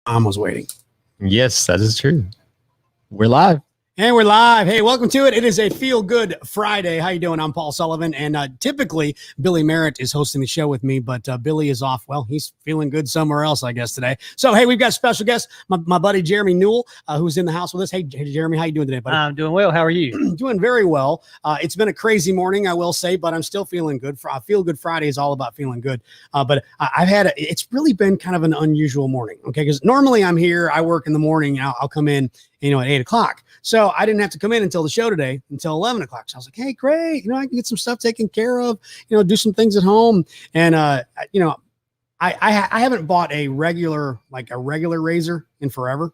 Mom was waiting. Yes, that is true. We're live. And we're live. Hey, welcome to it. It is a Feel Good Friday. How you doing? I'm Paul Sullivan, and typically Billy Merritt is hosting the show with me, but Billy is off. Well, he's feeling good somewhere else, I guess, today. So, hey, we've got special guest, my buddy Jeremy Newell, who's in the house with us. Hey, Jeremy, how you doing today, buddy? I'm doing well. How are you? Doing very well. It's been a crazy morning, I will say, but I'm still feeling good. Feel Good Friday is all about feeling good. But it's really been kind of an unusual morning, okay? Because normally I'm here, I work in the morning, and I'll come in, at 8 o'clock. So I didn't have to come in until the show today, until 11 o'clock. So I was like, hey, great. I can get some stuff taken care of, do some things at home. And, I haven't bought a regular razor in forever.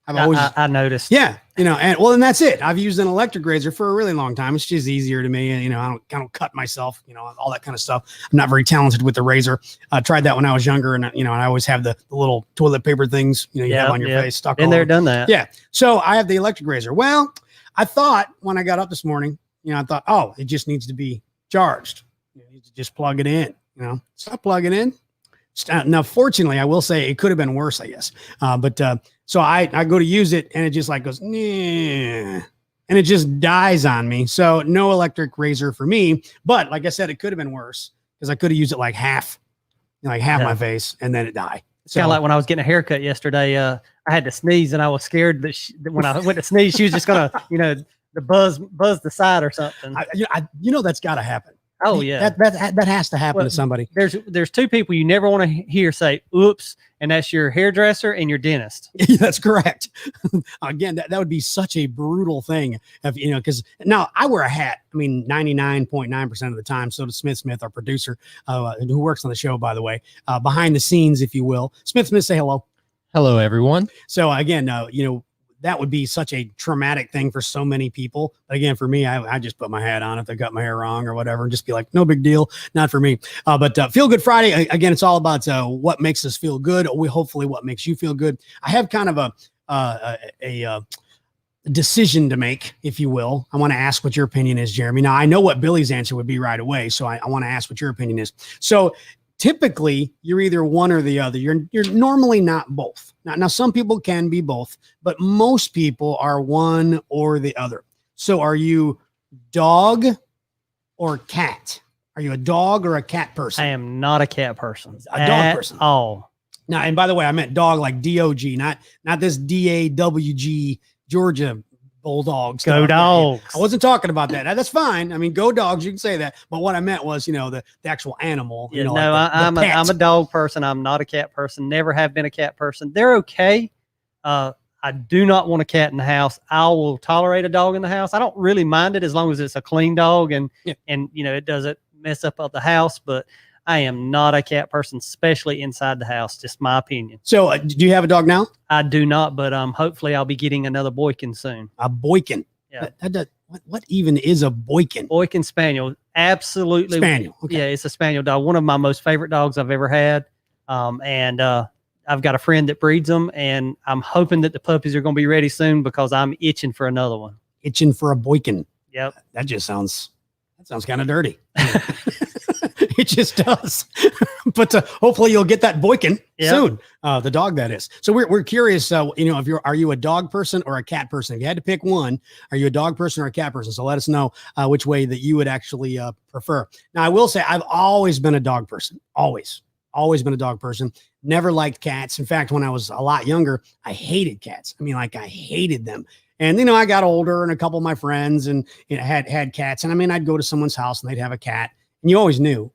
I noticed. Yeah. And that's it. I've used an electric razor for a really long time. It's just easier to me. And, I don't cut myself, all that kind of stuff. I'm not very talented with the razor. I tried that when I was younger, and, I always have the little toilet paper things, you have on your face stuck on. Been there, done that. Yeah. So I have the electric razor. Well, I thought when I got up this morning, I thought, oh, it just needs to be charged. You need to just plug it in, So I plug it in. Now, fortunately, I will say it could have been worse, I guess. So I go to use it, and it just goes, nah, and it just dies on me. So no electric razor for me. But like I said, it could have been worse because I could have used it half my face, and then it died. So, kind of like when I was getting a haircut yesterday, I had to sneeze, and I was scared that when I went to sneeze, she was just gonna, the buzz the side or something. That's got to happen. Oh yeah, that has to happen to somebody. There's two people you never want to hear say "oops," and that's your hairdresser and your dentist. That's correct. Again, that would be such a brutal thing because now I wear a hat. 99.9% of the time. So does Smith, our producer, who works on the show, by the way, behind the scenes, if you will. Smith, say hello. Hello, everyone. So again, that would be such a traumatic thing for so many people. But again, for me, I just put my hat on if they got my hair wrong or whatever, and just be like, no big deal. Not for me. But Feel Good Friday, again, it's all about what makes us feel good. Hopefully what makes you feel good. I have kind of a decision to make, if you will. I want to ask what your opinion is, Jeremy. Now, I know what Billy's answer would be right away, so I want to ask what your opinion is. So typically, you're either one or the other. You're normally not both. Now, some people can be both, but most people are one or the other. So are you dog or cat? Are you a dog or a cat person? I am not a cat person. A dog person. Oh. Now, and by the way, I meant dog like D-O-G, not this D-A-W-G, Georgia Bulldogs. Go Dogs. I wasn't talking about that. That's fine. Go Dogs. You can say that. But what I meant was, the actual animal. Yeah, I'm a dog person. I'm not a cat person. Never have been a cat person. They're okay. I do not want a cat in the house. I will tolerate a dog in the house. I don't really mind it as long as it's a clean dog and it doesn't mess up the house. But I am not a cat person, especially inside the house. Just my opinion. So do you have a dog now? I do not, but hopefully I'll be getting another Boykin soon. A Boykin? Yeah. What even is a Boykin? Boykin Spaniel. Absolutely. Spaniel. Okay. Yeah, it's a Spaniel dog. One of my most favorite dogs I've ever had. I've got a friend that breeds them, and I'm hoping that the puppies are going to be ready soon because I'm itching for another one. Itching for a Boykin. Yep. That sounds kind of dirty. It just does. But hopefully you'll get that Boykin soon. The dog, that is. So we're curious, if are you a dog person or a cat person? If you had to pick one, are you a dog person or a cat person? So let us know which way that you would actually prefer. Now, I will say I've always been a dog person. Always been a dog person. Never liked cats. In fact, when I was a lot younger, I hated cats. I hated them. And, I got older, and a couple of my friends and had cats. And I'd go to someone's house and they'd have a cat, and you always knew.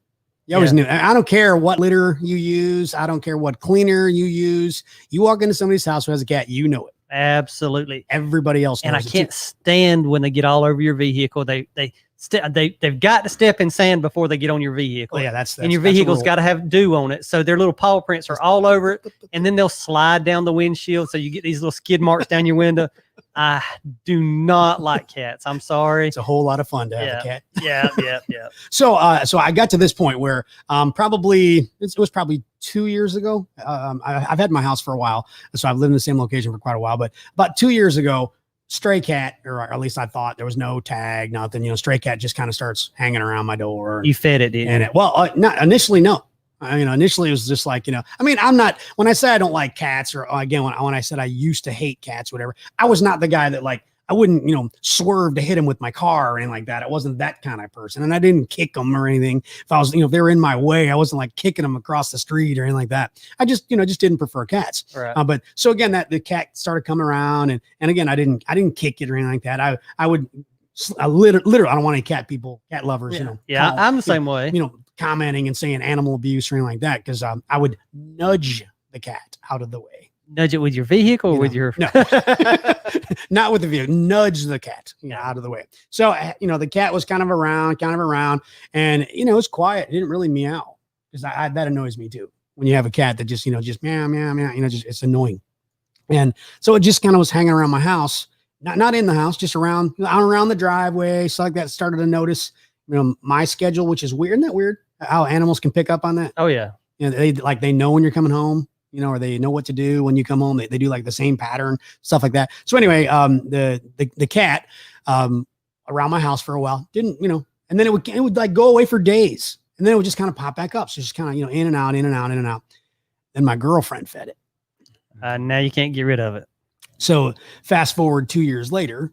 You always knew. I don't care what litter you use. I don't care what cleaner you use. You walk into somebody's house who has a cat, you know it. Absolutely. Everybody else knows and I it can't too. stand when they get all over your vehicle. They've got to step in sand before they get on your vehicle. Oh, yeah, that's and your vehicle's got to have dew on it, so their little paw prints are all over it, and then they'll slide down the windshield, so you get these little skid marks down your window. I do not like cats. I'm sorry. It's a whole lot of fun to have a cat. Yeah. So I got to this point where it was probably 2 years ago. I've had my house for a while, so I've lived in the same location for quite a while. But about 2 years ago, stray cat, or at least I thought, there was no tag, nothing. Stray cat just kind of starts hanging around my door. You fed it, didn't you? Not initially, no. Initially it was just like, I mean, I'm not, when I say I don't like cats, or again, when I said I used to hate cats, whatever, I was not the guy that like, I wouldn't, swerve to hit him with my car or anything like that. I wasn't that kind of person. And I didn't kick them or anything. If I was, if they were in my way, I wasn't like kicking them across the street or anything like that. I just, just didn't prefer cats. Right. But so again, that the cat started coming around and again, I didn't kick it or anything like that. I would literally, I don't want any cat lovers, Yeah, I'm the same way. Commenting and saying animal abuse or anything like that. Cause I would nudge the cat out of the way. Nudge it with your vehicle or with your no, not with the vehicle. Nudge the cat out of the way. So the cat was kind of around, and it was quiet. It didn't really meow because that annoys me too. When you have a cat that just just meow meow meow, just it's annoying. And so it just kind of was hanging around my house, not in the house, just around the driveway, stuff like that. Started to notice my schedule, which is weird. Isn't that weird? How animals can pick up on that? Oh yeah. They know when you're coming home. Or they know what to do when you come home. They do like the same pattern, stuff like that. So anyway, the cat around my house for a while didn't, and then it would like go away for days, and then it would just kind of pop back up. So just kind of in and out, in and out, in and out. Then my girlfriend fed it. Now you can't get rid of it. So fast forward 2 years later,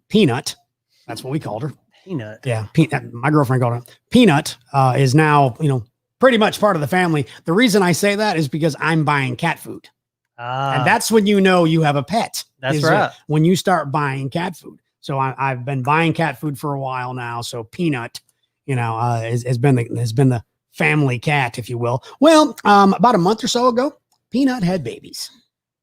Peanut, that's what we called her. Peanut. Yeah, Peanut. My girlfriend called her Peanut. Is now pretty much part of the family. The reason I say that is because I'm buying cat food. And that's when you have a pet. That's right. When you start buying cat food. So I've been buying cat food for a while now. So Peanut, has been the family cat, if you will. Well, about a month or so ago, Peanut had babies.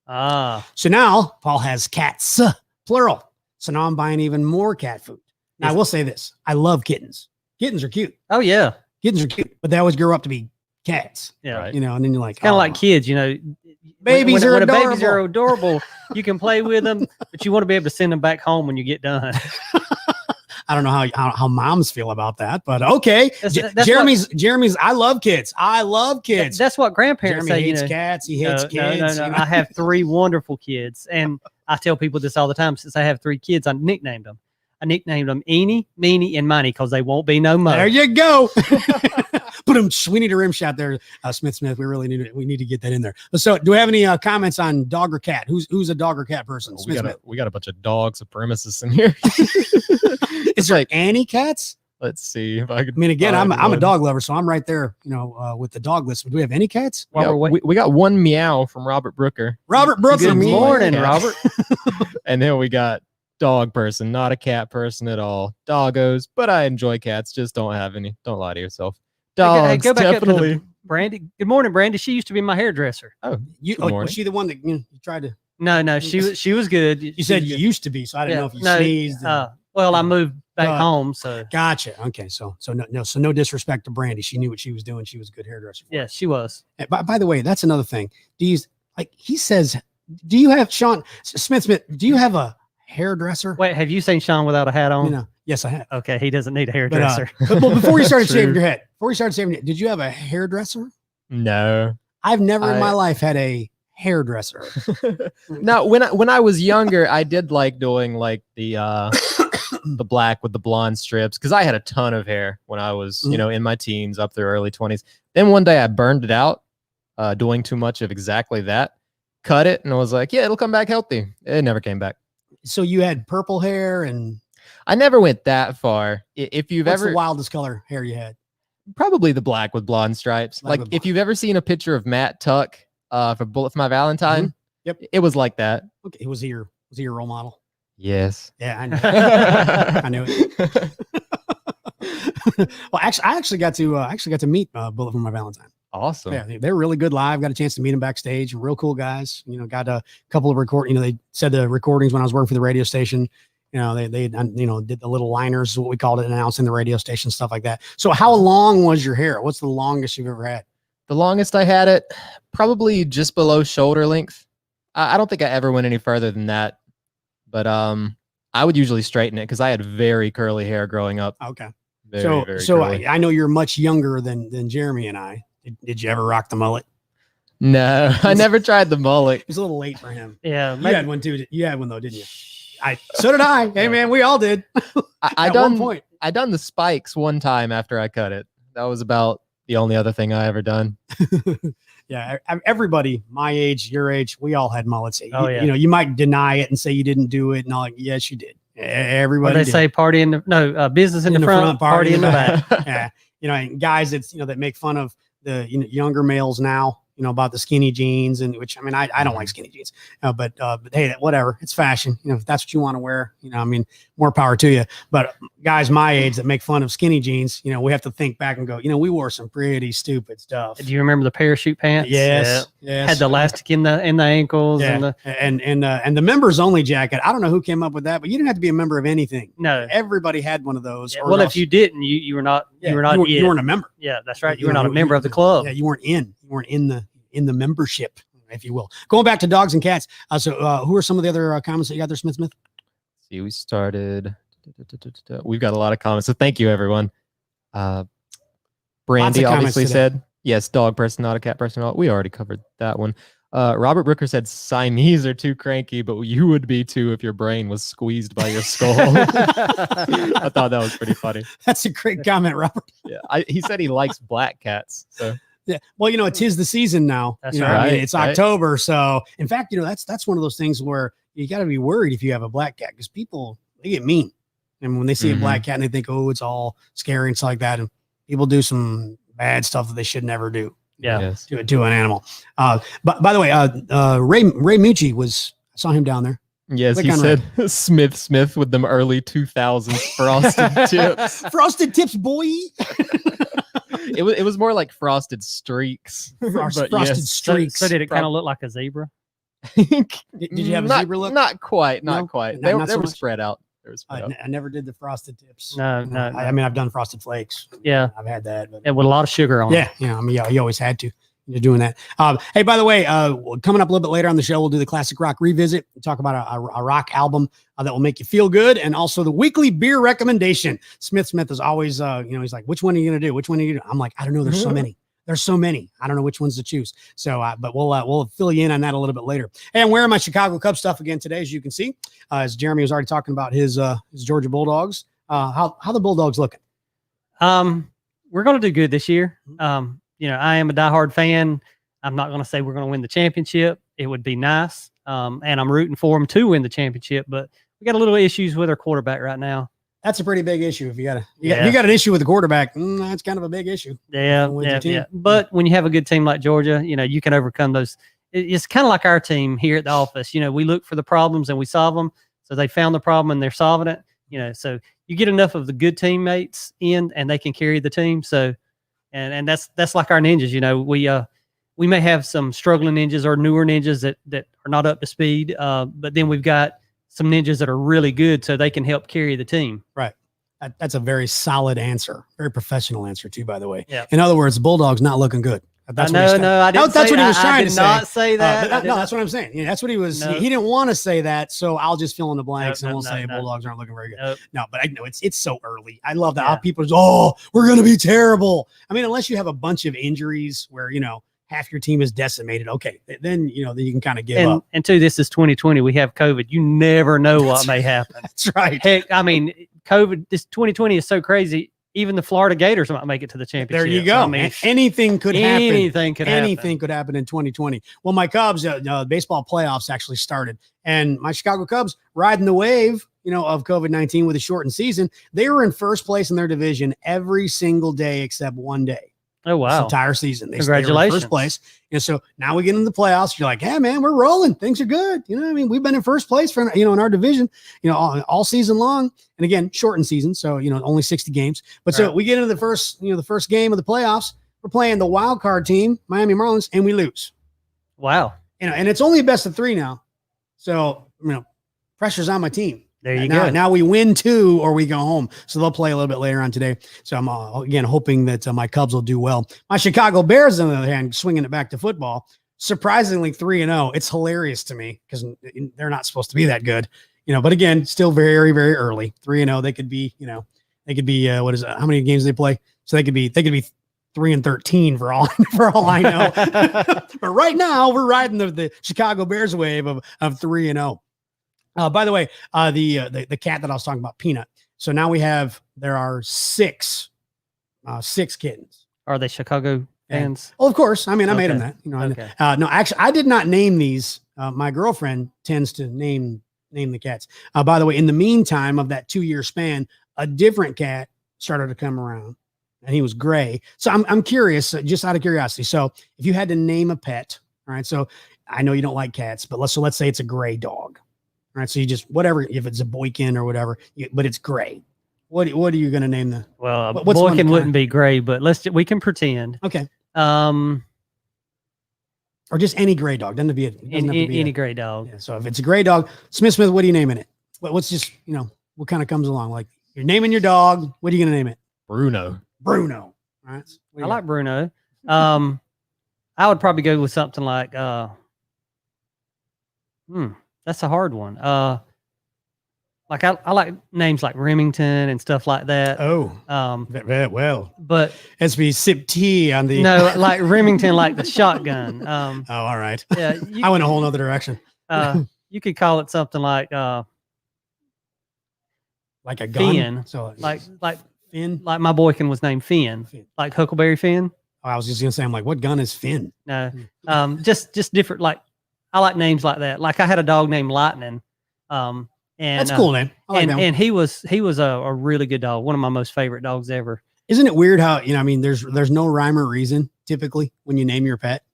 So now Paul has cats, plural. So now I'm buying even more cat food. Now I will say this. I love kittens. Kittens are cute. Oh yeah. Kittens are cute, but they always grow up to be cats. Yeah. Right. And then you're like, Kind of like kids, babies when are adorable. Babies are adorable. You can play with them, but you want to be able to send them back home when you get done. I don't know how moms feel about that, but okay. That's Jeremy's. I love kids. I love kids. That's what grandparents Jeremy say. hates cats. He hates kids. No. I have 3 wonderful kids, and I tell people this all the time. Since I have 3 kids, I nicknamed them. I nicknamed them Eenie, Meanie, and Miney because they won't be no more. There you go. We need a rim shot there, Smith. We really need to get that in there. So, do we have any comments on dog or cat? Who's a dog or cat person? We got a bunch of dog supremacists in here. Is there any cats? Let's see if I could. I mean, again, I'm a one. dog lover, so I'm right there, with the dog list. Do we have any cats? We got one meow from Robert Brooker. Robert Brooker. Good morning, Yeah. Robert. And then we got dog person, not a cat person at all. Doggos, but I enjoy cats. Just don't have any. Don't lie to yourself. Dogs, Go back definitely. up to Brandy. Good morning, Brandy. She used to be my hairdresser. Oh, Was she the one that you tried to? No, she was good. You said you used to be, so I didn't know if you sneezed. Well, I moved back home, so gotcha. Okay, so no disrespect to Brandy. She knew what she was doing. She was a good hairdresser. yes, she was. By the way, that's another thing. He says, do you have Sean Smith? Do you have a hairdresser? Wait, have you seen Sean without a hat on? Yes, I have. Okay, he doesn't need a hairdresser. But before you started True. shaving your head, did you have a hairdresser? No. I've never in my life had a hairdresser. No, when I was younger, I did like doing like the the black with the blonde strips because I had a ton of hair when I was in my teens up through early 20s. Then one day I burned it out, doing too much of exactly that. Cut it and I was like, yeah, it'll come back healthy. It never came back. So you had purple hair, and I never went that far. If you've what's ever the wildest color hair you had? probably the black with blonde stripes. Black with Like blonde. if you've ever seen a picture of Matt Tuck for Bullet for My Valentine, Yep. it was like that. Okay, was he your role model? Yes. Yeah, I know. I knew it. Well, actually, I actually got to meet Bullet for My Valentine. Awesome. Yeah, they're really good live. Got a chance to meet them backstage. Real cool guys. Got a couple of they said the recordings when I was working for the radio station. They did the little liners, what we called it, announcing the radio station, stuff like that. So how long was your hair? What's the longest you've ever had? The longest I had it, probably just below shoulder length. I don't think I ever went any further than that. But I would usually straighten it because I had very curly hair growing up. Okay. Very curly. I know you're much younger than Jeremy and I. Did you ever rock the mullet? No, I never tried the mullet. It was a little late for him. Yeah, You had one too. You had one though, didn't you? So did I. Hey man, we all did. I At done one point. I done the spikes one time after I cut it. That was about the only other thing I ever done. Yeah, everybody my age, your age, we all had mullets. Oh, You know, you might deny it and say you didn't do it, and all. Yes, you did. Everybody. What they did. say, party in the business in the front, party in the back. Yeah, you know, and guys that make fun of the younger males now, about the skinny jeans, and which, I mean, I don't like skinny jeans, but hey, whatever, it's fashion. If that's what you want to wear, I mean, more power to you. But guys my age that make fun of skinny jeans, we have to think back and go, we wore some pretty stupid stuff. Do you remember the parachute pants? Yes, Had the elastic in the ankles, and the members only jacket. I don't know who came up with that, but you didn't have to be a member of anything. No, everybody had one of those. Yeah, well, if you didn't, you were not. You weren't a member. Yeah, that's right. You were not a member of the club. Yeah, you weren't in the membership, if you will. Going back to dogs and cats. So who are some of the other comments that you got there, Smith? See, we started. We've got a lot of comments, so thank you, everyone. Brandy obviously said, yes, dog person, not a cat person. We already covered that one. Robert Brooker said, Siamese are too cranky, but you would be too if your brain was squeezed by your skull. I thought that was pretty funny. That's a great comment, Robert. Yeah, he said he likes black cats. So yeah, well, it is the season now. That's right. I mean, it's October, so in fact, that's one of those things where you got to be worried if you have a black cat, because people, they get mean, and when they see a black cat and they think, oh, it's all scary and stuff like that, and people do some bad stuff that they should never do. Yeah, yes. to an animal. But by the way, Ray Mucci I saw him down there. Yes, he said Smith with them early 2000s frosted tips. Frosted tips, boy. It was more like frosted streaks. Frosted streaks. So did it kind of look like a zebra? Did you have a zebra look? Not quite. Not quite. They were spread out. I never did the frosted tips. No. I mean, I've done frosted flakes. Yeah, I've had that. But with a lot of sugar on it. Yeah, I mean, you always had to. You're doing that. Hey, by the way, coming up a little bit later on the show, we'll do the classic rock revisit. We'll talk about a rock album that will make you feel good, and also the weekly beer recommendation. Smith is always, he's like, which one are you gonna do? Which one are you gonna do? I'm like, I don't know. There's so many. There's so many. I don't know which ones to choose. So, but we'll fill you in on that a little bit later. Hey, I'm wearing my Chicago Cubs stuff again today, as you can see. As Jeremy was already talking about his Georgia Bulldogs. How the Bulldogs looking? We're gonna do good this year. I am a diehard fan. I'm not gonna say we're gonna win the championship. It would be nice. And I'm rooting for them to win the championship. But we got a little issues with our quarterback right now. That's a pretty big issue. If you got an issue with the quarterback, that's kind of a big issue. Yeah. But when you have a good team like Georgia, you can overcome those. It's kind of like our team here at the office. We look for the problems and we solve them. So they found the problem and they're solving it. So you get enough of the good teammates in, and they can carry the team. So, and that's like our ninjas. We may have some struggling ninjas or newer ninjas that are not up to speed. But then we've got some ninjas that are really good, so they can help carry the team. Right. That's a very solid answer. Very professional answer too, by the way. Yeah. In other words, the Bulldogs not looking good. That's I didn't. That's what he was trying to say. Not say that. No, that's what I'm saying. That's what he was. No. He didn't want to say that, so I'll just fill in the blanks and we'll say Bulldogs aren't looking very good. No, but I know it's so early. I love that. Yeah. People are, we're gonna be terrible. I mean, unless you have a bunch of injuries where half your team is decimated. Okay, then then you can kind of give up. And two, this is 2020. We have COVID. You never know what may happen. That's right. Heck, I mean, COVID. This 2020 is so crazy. Even the Florida Gators might make it to the championship. There you go. I mean, anything could happen. Anything could happen. Anything could happen in 2020. Well, my Cubs, baseball playoffs actually started, and my Chicago Cubs riding the wave, of COVID-19 with a shortened season. They were in first place in their division every single day except one day. Oh, wow. This entire season. Congratulations. They were in first place. And so now we get into the playoffs. You're like, hey, man, we're rolling. Things are good. We've been in first place for, in our division, all season long. And again, shortened season. So, only 60 games. But so we get into the first game of the playoffs. We're playing the wild card team, Miami Marlins, and we lose. Wow. And it's only a best of 3 now. So, pressure's on my team. There you go. Now we win 2 or we go home. So they'll play a little bit later on today. So I'm again hoping that my Cubs will do well. My Chicago Bears, on the other hand, swinging it back to football, surprisingly 3-0. It's hilarious to me because they're not supposed to be that good, But again, still very, very early. 3-0. They could be, what is it? How many games they play? So they could be 3-13 for all I know. But right now we're riding the Chicago Bears wave of 3-0. By the way, the cat that I was talking about, Peanut. So now there are 6 kittens. Are they Chicago fans? Well, of course. I mean, I made them Okay. that. You know, Okay. no, actually, I did not name these. My girlfriend tends to name the cats. By the way, in the meantime of that 2-year span, a different cat started to come around, and he was gray. So I'm curious, just out of curiosity. So if you had to name a pet, all right. So I know you don't like cats, but let's say it's a gray dog. All right. So you just whatever, if it's a Boykin or whatever, but it's gray. What are you going to name the? Well, what's one Boykin that wouldn't be gray, but we can pretend. Okay. Or just any gray dog. Doesn't have to be any gray dog. Yeah, so if it's a gray dog, Smith, what are you naming it? What's just, what kind of comes along? Like you're naming your dog. What are you going to name it? Bruno. All right. I like Bruno. I would probably go with something like, that's a hard one. Like I like names like Remington and stuff like that. Oh, very well. But has to be sip tea on the. No, like Remington, like the shotgun. Oh, all right. Yeah, I went a whole nother direction. You could call it something like a gun. Finn. So like Finn. Like my Boykin was named Finn. Like Huckleberry Finn. Oh, I was just gonna say, I'm like, what gun is Finn? No, just different. Like I like names like that. Like I had a dog named Lightning. And that's a cool name. I like that one. And he was a really good dog. One of my most favorite dogs ever. Isn't it weird how, I mean, there's no rhyme or reason typically when you name your pet.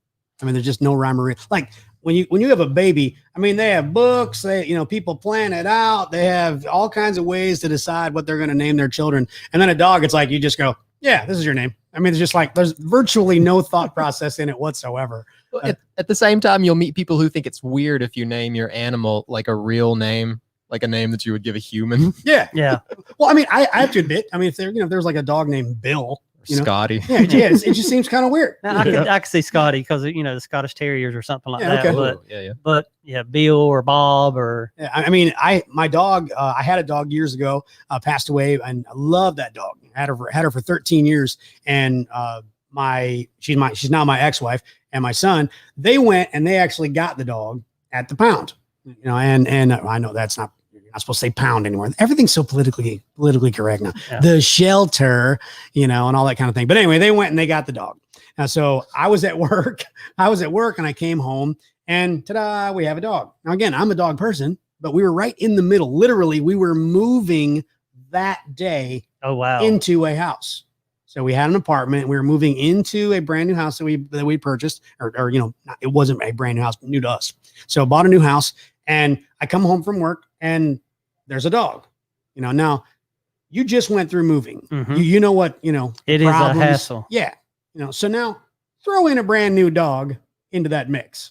I mean, there's just no rhyme or reason. Like when you have a baby, I mean, they have books, people plan it out. They have all kinds of ways to decide what they're going to name their children. And then a dog, it's like, you just go, yeah, this is your name. I mean, it's just like, there's virtually no thought process in it whatsoever. At the same time, you'll meet people who think it's weird if you name your animal like a real name. Like a name that you would give a human. Yeah. Yeah. Well, I mean, I have to admit, I mean, if there's like a dog named Bill, Scotty. Yeah, it just seems kind of weird. Now, I could see Scotty because the Scottish Terriers or something like that. Okay. But Bill or Bob or. Yeah, I mean, my dog, I had a dog years ago, passed away, and I love that dog. Had her for 13 years, and she's now my ex-wife, and my son. They went and they actually got the dog at the pound. And I know that's not. Not supposed to say pound anymore. Everything's so politically correct now. Yeah. The shelter, and all that kind of thing. But anyway, they went and they got the dog. Now, so I was at work and I came home and ta-da, we have a dog. Now, again, I'm a dog person, but we were right in the middle. Literally, we were moving that day into a house. So we had an apartment. We were moving into a brand new house that we purchased, or it wasn't a brand new house, but new to us. So bought a new house, and I come home from work and there's a dog. Now you just went through moving. Mm-hmm. You know what, it is a hassle. Yeah. So now throw in a brand new dog into that mix.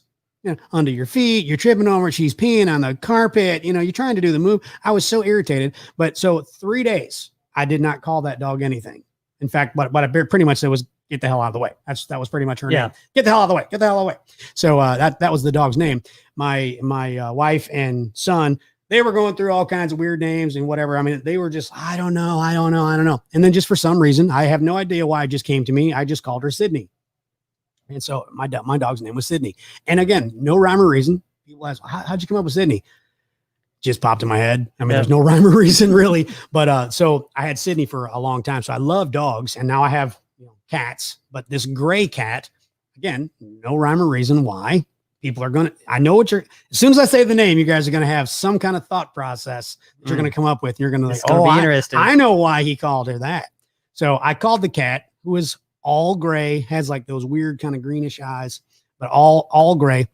Under your feet, you're tripping over, she's peeing on the carpet, you're trying to do the move. I was so irritated. But so 3 days, I did not call that dog anything. In fact, what I pretty much said was, get the hell out of the way. That was pretty much her name. Get the hell out of the way. Get the hell out of the way. So that was the dog's name. My wife and son, they were going through all kinds of weird names and whatever. I mean, they were just, I don't know. And then just for some reason, I have no idea why it just came to me. I just called her Sydney. And so my dog's name was Sydney. And again, no rhyme or reason. People ask, how'd you come up with Sydney? Just popped in my head. I mean, there's no rhyme or reason really. But so I had Sydney for a long time. So I love dogs. And now I have cats. But this gray cat, again, no rhyme or reason why. People are I know as soon as I say the name, you guys are going to have some kind of thought process that you're going to come up with. You're going to be interesting. I know why he called her that. So I called the cat, who is all gray, has like those weird kind of greenish eyes, but all gray,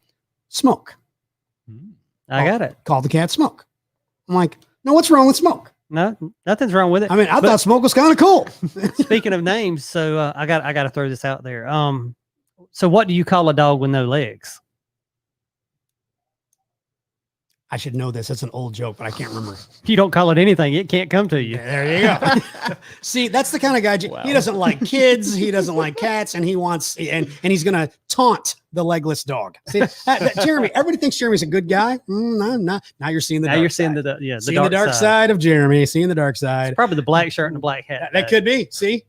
Smoke. I got it. Called the cat Smoke. I'm like, no, what's wrong with Smoke? No, nothing's wrong with it. I mean, I thought Smoke was kind of cool. Speaking of names, so I got to throw this out there. So what do you call a dog with no legs? I should know this. It's an old joke, but I can't remember. You don't call it anything. It can't come to you. There you go. See, that's the kind of guy, he doesn't like kids. He doesn't like cats, and and he's going to taunt the legless dog. See, Jeremy, everybody thinks Jeremy's a good guy. No. Now you're seeing the dark side. The dark side of Jeremy, seeing the dark side. It's probably the black shirt and the black hat. That could be. See,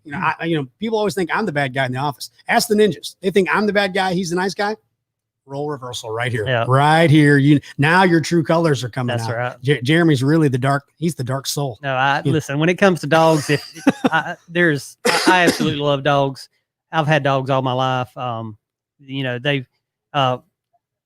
people always think I'm the bad guy in the office. Ask the ninjas. They think I'm the bad guy. He's the nice guy. Role reversal right here. Yeah. Right here. Now your true colors are coming out. That's right. Jeremy's really he's the dark soul. No, listen, when it comes to dogs, I absolutely love dogs. I've had dogs all my life. You know,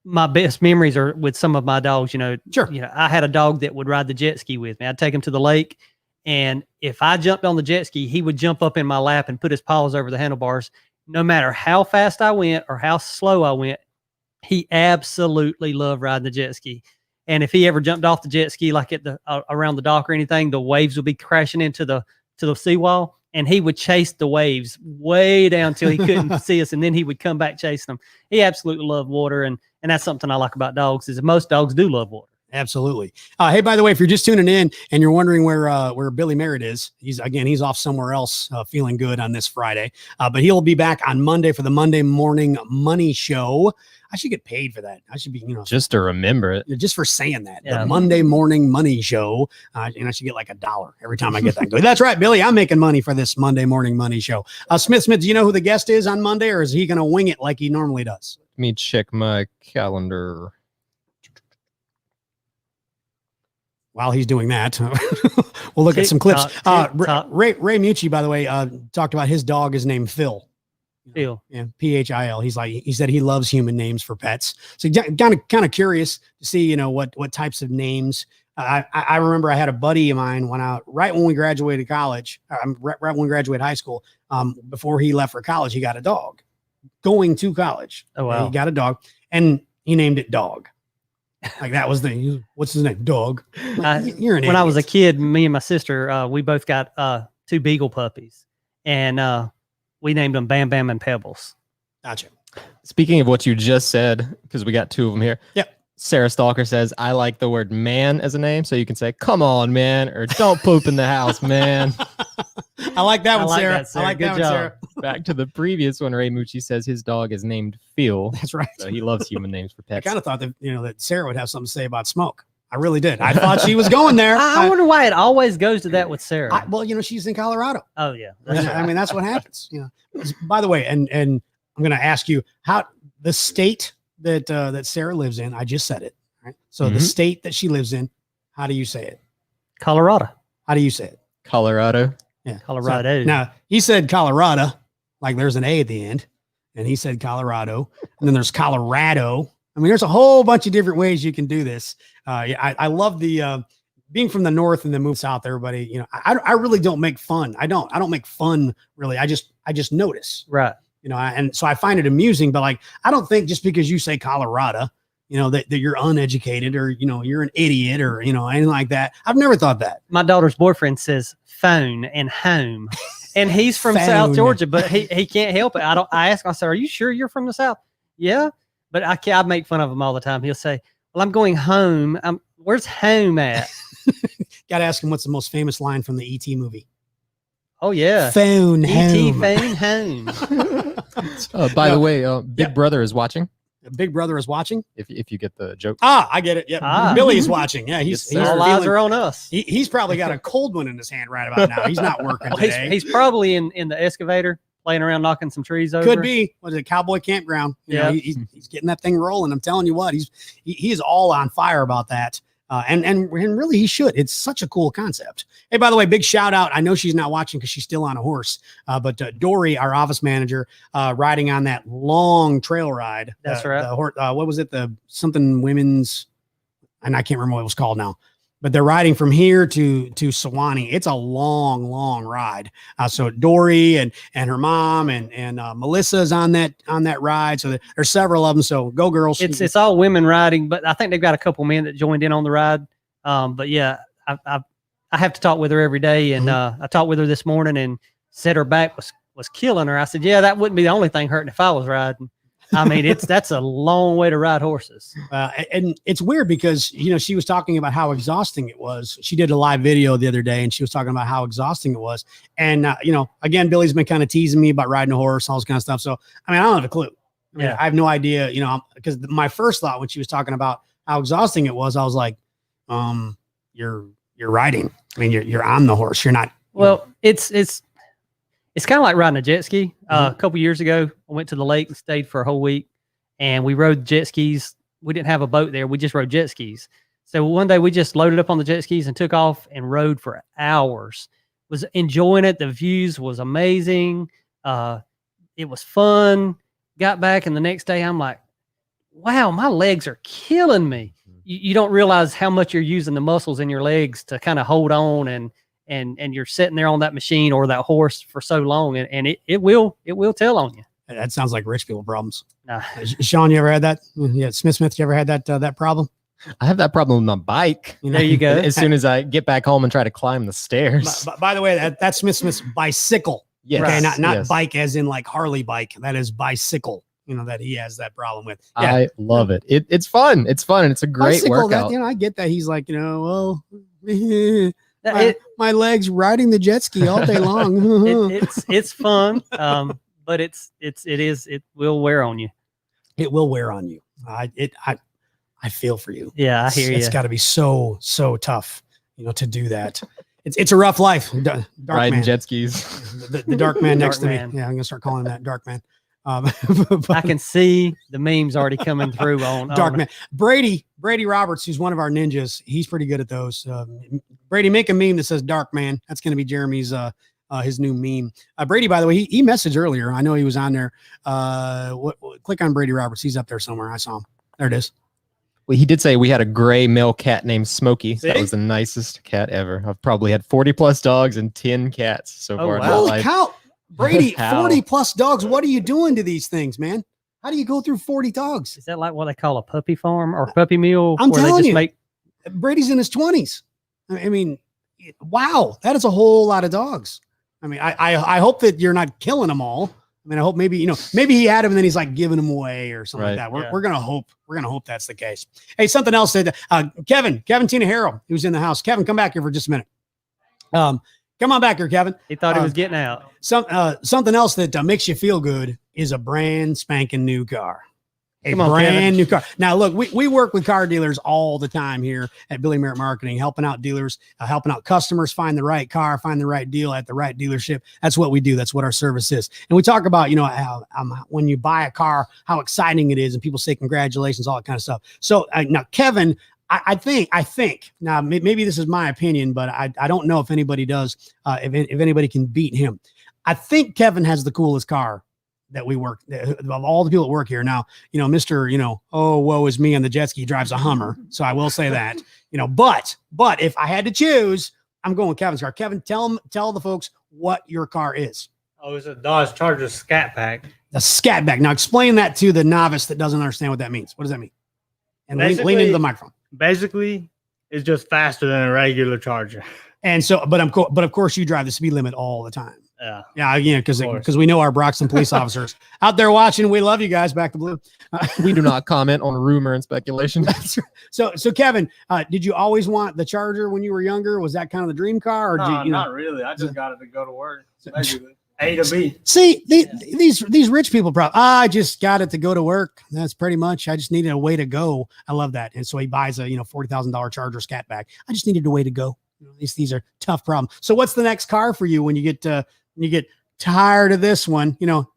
my best memories are with some of my dogs. Sure. I had a dog that would ride the jet ski with me. I'd take him to the lake, and if I jumped on the jet ski, he would jump up in my lap and put his paws over the handlebars. No matter how fast I went or how slow I went, he absolutely loved riding the jet ski. And if he ever jumped off the jet ski, like at the around the dock or anything, the waves would be crashing into the seawall, and he would chase the waves way down till he couldn't see us, and then he would come back chasing them. He absolutely loved water, and that's something I like about dogs is most dogs do love water. Absolutely. Hey, by the way, if you're just tuning in and you're wondering where Billy Merritt is, he's off somewhere else, feeling good on this Friday. But he'll be back on Monday for the Monday Morning Money Show. I should get paid for that. I should be, just to remember it, just for saying that. Yeah. The Monday Morning Money Show. And I should get like $1 every time I get that. That's right, Billy. I'm making money for this Monday Morning Money Show. Smith, do you know who the guest is on Monday, or is he going to wing it like he normally does? Let me check my calendar. While he's doing that, we'll look at some clips. Ray Mucci, by the way, talked about his dog is named Phil. Phil. Yeah, Phil. He said he loves human names for pets. So kind of curious to see, what types of names. I remember I had a buddy of mine right when we graduated college, right when we graduated high school. Before he left for college, he got a dog. Going to college, oh wow, he got a dog, and he named it Dog. Like that was what's his name? Dog. You're an idiot. When I was a kid, me and my sister, we both got 2 beagle puppies, and we named them Bam Bam and Pebbles. Gotcha. Speaking of what you just said, because we got 2 of them here. Yep. Sarah Stalker says, I like the word man as a name. So you can say, come on, man, or don't poop in the house, man. I like that one, Sarah. I like Good that job. one, Sarah. Back to the previous one, Ray Mucci says his dog is named Phil. That's right. So he loves human names for I pets. kind of thought that, that Sarah would have something to say about smoke. I really did. I thought she was going there. I wonder why it always goes to that with Sarah. Well, she's in Colorado. Oh yeah. I mean, that's what happens. By the way, and I'm going to ask you how the state that Sarah lives in. I just said it. Right. So the state that she lives in, how do you say it? Colorado. How do you say it? Colorado. Yeah. Colorado. So, now he said Colorado, like there's an A at the end, and he said Colorado, and then there's Colorado. I mean, there's a whole bunch of different ways you can do this. I love the being from the north and then move south. Everybody, I really don't make fun. I don't make fun really. I just notice, Right. And so I find it amusing. But like, I don't think just because you say Colorado, that you're uneducated or you're an idiot or anything like that. I've never thought that. My daughter's boyfriend says phone and home, and he's from South Georgia, but he can't help it. I ask him, I said, "Are you sure you're from the South?" Yeah, but I make fun of him all the time. He'll say, "Well, I'm going home. Where's home at?" Got to ask him what's the most famous line from the E.T. movie. Oh yeah, Phone E.T. home. phone home. By the way, Big Brother is watching. Big Brother is watching. If you get the joke. I get it. Yeah, Billy's watching. Yeah, he's all eyes are on us. He's probably got a cold one in his hand right about now. He's not working today. He's probably in the excavator playing around knocking some trees over. Could be. Was it Cowboy Campground? He's getting that thing rolling. I'm telling you what, he is all on fire about that. And really he should. It's such a cool concept. Hey, by the way, big shout out. I know she's not watching because she's still on a horse. But Dory, our office manager, riding on that long trail ride. That's right. What was it? The something women's, and I can't remember what it was called now. But they're riding from here to Sewanee. It's a long, long ride. So Dory and her mom and Melissa is on that ride. So there's several of them. So go girls. It's all women riding, but I think they've got a couple men that joined in on the ride. But yeah, I have to talk with her every day, and I talked with her this morning and said her back was killing her. I said, yeah, that wouldn't be the only thing hurting if I was riding. I mean, that's a long way to ride horses. And it's weird because, she was talking about how exhausting it was. She did a live video the other day and she was talking about how exhausting it was. And, again, Billy's been kind of teasing me about riding a horse, all this kind of stuff. So, I mean, I don't have a clue. I have no idea, because my first thought when she was talking about how exhausting it was, I was like, you're riding. I mean, you're on the horse. You're not. Well, it's kind of like riding a jet ski. A couple years ago, I went to the lake and stayed for a whole week, and we rode jet skis. We didn't have a boat there. We just rode jet skis. So one day we just loaded up on the jet skis and took off and rode for hours. Was enjoying it. The views was amazing. it was fun. Got back, and the next day I'm like, wow, my legs are killing me. You don't realize how much you're using the muscles in your legs to kind of hold on, and you're sitting there on that machine or that horse for so long, and it will tell on you. That sounds like rich people problems. Nah. Sean, you ever had that? Yeah, Smith, you ever had that problem? I have that problem with my bike. You know? There you go. As soon as I get back home and try to climb the stairs. By the way, that's Smith's bicycle. Yes, Okay, not yes. bike as in like Harley bike. That is bicycle. That he has that problem with. Yeah. I love it. It's fun. It's fun, and it's a great Bicycle, workout. That, I get that. He's like, well, It, my legs riding the jet ski all day long. it's fun, but it will wear on you. It will wear on you. I feel for you. Yeah, I hear you. It's got to be so tough, to do that. It's a rough life. Dark Riding man. jet skis. The dark man next Dark to man. me. Yeah, I'm gonna start calling him that dark man. I can see the memes already coming through on Dark man. Brady Roberts, who's one of our ninjas. He's pretty good at those. Brady, make a meme that says dark man. That's going to be Jeremy's his new meme. Brady, by the way, he messaged earlier. I know he was on there. Click on Brady Roberts. He's up there somewhere. I saw him. There it is. Well, he did say we had a gray male cat named Smokey. See? That was the nicest cat ever. I've probably had 40 plus dogs and 10 cats so far. wow. in my Holy life. cow. Brady, How? 40 plus dogs. What are you doing to these things, man? How do you go through 40 dogs? Is that like what they call a puppy farm or puppy mill? I'm where they telling just you. make Brady's in his 20s. I mean, wow, that is a whole lot of dogs. I mean, I hope that you're not killing them all. I mean, I hope maybe he had them and then he's like giving them away or something like Right. that. We're gonna hope that's the case. Hey, something else that Kevin Tinahero, who's in the house. Kevin, come back here for just a minute. Come on back here, Kevin. he thought he was getting out. Something else that makes you feel good is a brand spanking new car. Come on, brand Kevin. new car. Now, look, we work with car dealers all the time here at Billy Merritt Marketing, helping out dealers, helping out customers find the right car, find the right deal at the right dealership. That's what we do. That's what our service is. And we talk about, how, when you buy a car, how exciting it is, and people say congratulations, all that kind of stuff. So now, Kevin, I think now maybe this is my opinion, but I don't know if anybody does, if anybody can beat him. I think Kevin has the coolest car that we work of all the people that work here. Now, Mr. Oh, woe is me on the jet ski drives a Hummer. So I will say that, but if I had to choose, I'm going with Kevin's car. Kevin, tell the folks what your car is. Oh, it's a Dodge Charger Scat Pack. A scat bag. Now explain that to the novice that doesn't understand what that means. What does that mean? And lean Basically- into the microphone. Basically, it's just faster than a regular Charger. And so, but of course you drive the speed limit all the time. Yeah. Yeah, because we know our Broxton police officers out there watching. We love you guys. Back to blue. We do not comment on rumor and speculation. So Kevin, did you always want the Charger when you were younger? Was that kind of the dream car, or No, did you not really. I just got it to go to work. Basically, A to B. See, these rich people I just got it to go to work. That's pretty much. I just needed a way to go. I love that. And so he buys a $40,000 Charger Scat Bag. I just needed a way to go. These are tough problems. So what's the next car for you when you get tired of this one?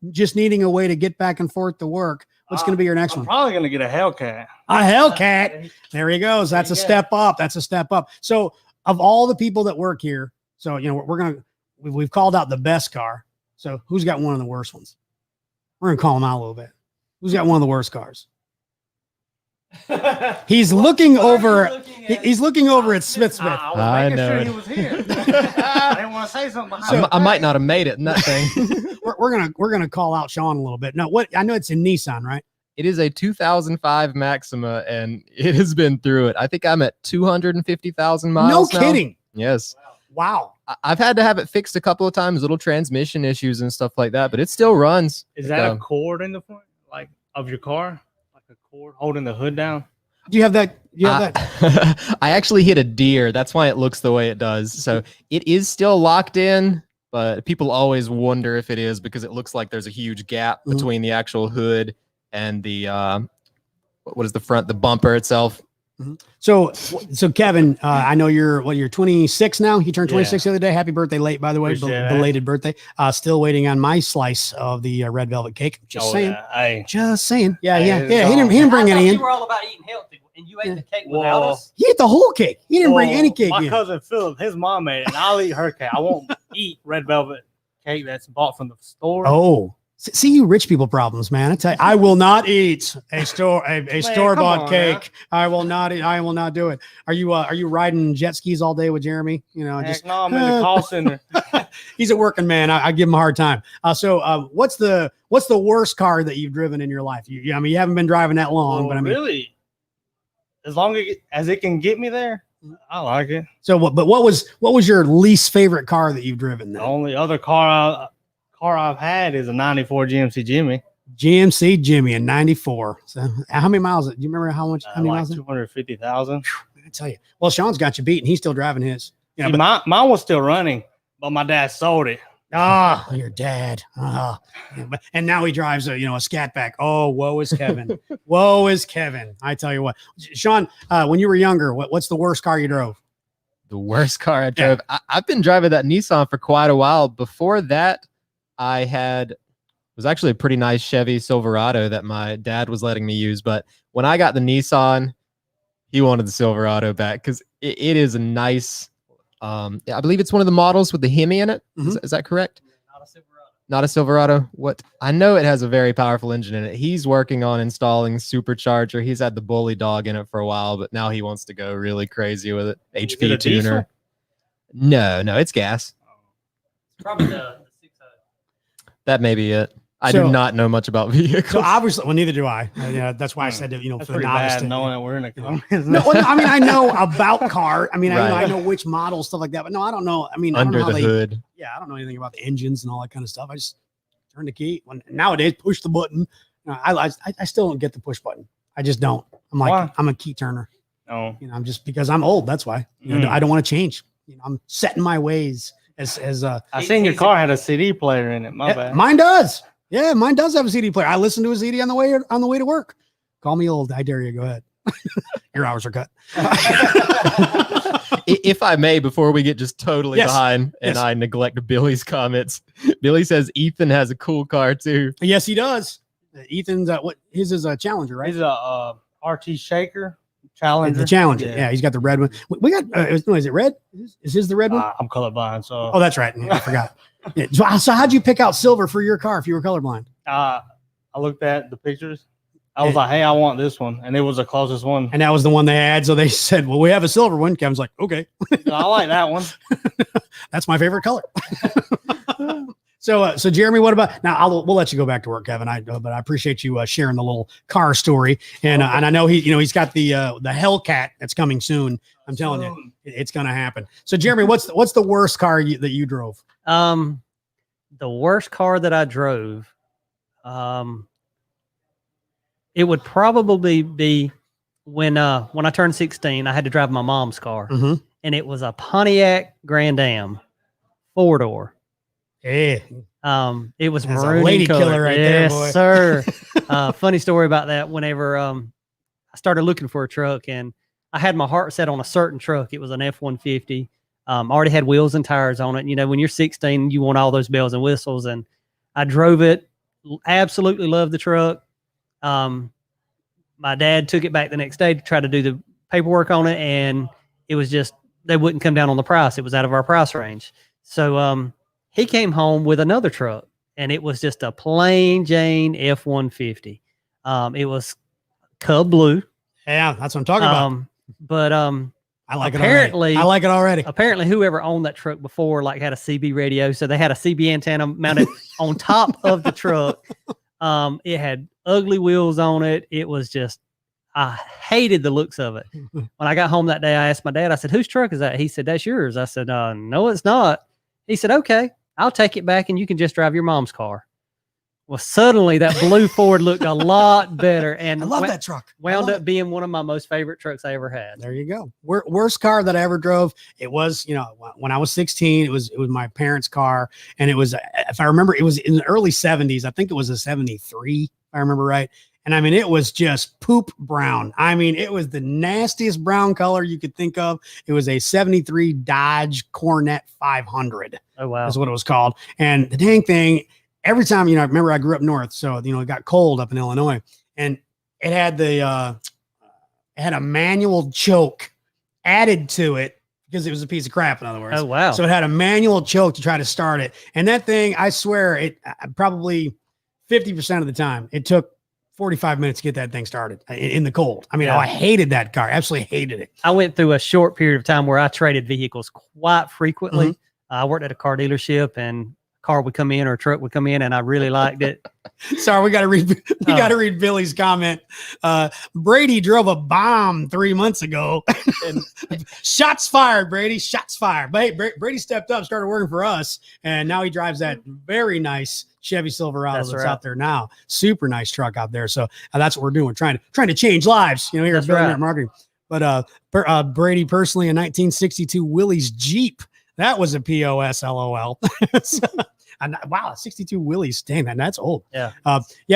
Just needing a way to get back and forth to work. What's going to be your next I'm one? probably gonna get a Hellcat. A Hellcat. There he goes. That's a step up. That's a step up. So of all the people that work here, so we've called out the best car. So who's got one of the worst ones? We're gonna call them out a little bit. Who's got one of the worst cars? He's looking over. He's looking over at Smith. I was I making know sure it. he was here. I didn't want to say something behind I might not have made it in that thing. we're gonna call out Sean a little bit. Now, I know it's in Nissan, right? It is a 2005 Maxima, and it has been through it. I think I'm at 250,000 miles. No now. kidding. Yes. Wow. I've had to have it fixed a couple of times, little transmission issues and stuff like that, but it still runs. Is that a cord in the front, like of your car, like a cord holding the hood down? Do you have that? that? I actually hit a deer. That's why it looks the way it does. So it is still locked in, but people always wonder if it is because it looks like there's a huge gap Mhm. between the actual hood and the what is the front, the bumper itself. So Kevin, I know you're 26 now. You turned 26 the other day. Happy birthday late, by the way. Appreciate that. Belated birthday. Still waiting on my slice of the red velvet cake. Just saying. Yeah. Hey, Just saying. Yeah. Hey, Yeah. it's Yeah. He all- didn't bring any in. You were all about eating healthy, and you ate the cake without Well, us. He ate the whole cake. He didn't bring well, any cake My in. cousin Philip, his mom made it, and I'll eat her cake. I won't eat red velvet cake that's bought from the store. Oh. See you rich people problems, man. I tell you, I will not eat a store-bought on cake. I will not eat. I will not do it. Are you riding jet skis all day with Jeremy? You know, Heck just no, I'm in the call center. he's a working man. I give him a hard time. So what's the worst car that you've driven in your life? I mean, you haven't been driving that long, Well, but I mean, really, as long as it can get me there, I like it. so what? But what was your least favorite car that you've driven? The Then? only other car I've had is a '94 GMC Jimmy. GMC Jimmy in '94. So how many miles? Do you remember how many Like miles? 250,000. I tell you. Well, Sean's got you beat, and he's still driving his. Yeah, See, but mine was still running, but my dad sold it. your dad. Yeah, and now he drives a scat back. Oh, woe is Kevin. Woe is Kevin. I tell you what, Sean. When you were younger, what's the worst car you drove? The worst car I drove. I've been driving that Nissan for quite a while. Before that, it was actually a pretty nice Chevy Silverado that my dad was letting me use. But when I got the Nissan, he wanted the Silverado back because it is a nice. I believe it's one of the models with the Hemi in it. Is that correct? Not a Silverado. Not a Silverado. What I know, it has a very powerful engine in it. He's working on installing supercharger. He's had the Bully Dog in it for a while, but now he wants to go really crazy with it. Is HP it a tuner. diesel? No, it's gas. Probably the 600. That may be it. I So- do not know much about vehicles. So obviously, well, neither do I. Yeah, that's why I said that. That's For the pretty novice. bad knowing that we're in a car. No, well, I mean, I know about car. I mean, Right. I know which model, stuff like that. But no, I don't know. I mean, I Under don't know the how hood. Yeah, I don't know anything about the engines and all that kind of stuff. I just turn the key. Nowadays, push the button. I still don't get the push button. I just don't. I'm like, Why? I'm a key turner. No. I'm just because I'm old. That's why. I don't want to change. I'm set in my ways. I seen your car had a CD player in it. My bad. Mine does. Yeah, mine does have a CD player. I listen to a CD on the way to work. Call me old. I dare you. Go ahead. Your hours are cut. If I may, before we get just totally Yes. behind and Yes. I neglect Billy's comments, Billy says Ethan has a cool car too. Yes, he does. Ethan's his is a Challenger, right? He's a RT Shaker Challenger. The Challenger. Yeah, he's got the red one. We got. Is it red? Is his the red one? I'm colorblind, so Oh, that's right. Yeah, I forgot. Yeah. So how'd you pick out silver for your car if you were colorblind? I looked at the pictures. I was like, hey, I want this one. And it was the closest one. And that was the one they had. So they said, well, we have a silver one. Kevin's like, okay, I like that one. that's my favorite color. So Jeremy, what about now? We'll let you go back to work, Kevin. But I appreciate you sharing the little car story, and I know he's got the Hellcat that's coming soon. I'm telling you, it's gonna happen. So Jeremy, what's the worst car that you drove? The worst car that I drove, it would probably be when I turned 16. I had to drive my mom's car, Mhm. and it was a Pontiac Grand Am, 4-door. Yeah, It was That's a maroon lady in color. killer right there, yes, boy. sir. Funny story about that. Whenever I started looking for a truck, and I had my heart set on a certain truck. It was an F-150. Already had wheels and tires on it. You know, when you're 16, you want all those bells and whistles. And I drove it. Absolutely loved the truck. My dad took it back the next day to try to do the paperwork on it, and it was just they wouldn't come down on the price. It was out of our price range. So he came home with another truck, and it was just a plain Jane F-150. It was Cub Blue. yeah, that's what I'm talking about. But I like apparently- it already. I like it already. apparently whoever owned that truck before had a CB radio, so they had a CB antenna mounted on top of the truck. It had ugly wheels on it. It was just, I hated the looks of it. When I got home that day, I asked my dad, I said, whose truck is that? He said, that's yours. I said, no, it's not. He said, okay, I'll take it back and you can just drive your mom's car. Well, suddenly that blue Ford looked a lot better, and I love that truck. I wound love up being one of my most favorite trucks I ever had. There you go. Worst car that I ever drove. It was, when I was 16, it was my parents' car. And it was, if I remember, it was in the early 70s. I think it was a 73, if I remember right. And I mean, it was just poop brown. I mean, it was the nastiest brown color you could think of. It was a 73 Dodge Corvette 500. Oh, wow. That's what it was called. And the dang thing, every time, I remember I grew up north, so it got cold up in Illinois, and it had it had a manual choke added to it because it was a piece of crap, in other words. Oh, wow. So it had a manual choke to try to start it, and that thing, I swear, it probably 50% of the time, it took 45 minutes to get that thing started in the cold. I mean, I hated that car. Absolutely hated it. I went through a short period of time where I traded vehicles quite frequently. I worked at a car dealership, and a car would come in or a truck would come in, and I really liked it. Sorry, we got to read. We got to read Billy's comment. Brady drove a bomb 3 months ago. Shots fired, Brady. Shots fired. But hey, Brady stepped up, started working for us, and now he drives that very nice Chevy Silverado that's out there now. Super nice truck out there. So that's what we're doing. We're trying to change lives. You know, here at Billy Merritt Marketing. But Brady personally, a 1962 Willys Jeep. That was a POS, LOL. Wow, 62 Willys. Dang, man, that's old. Yeah.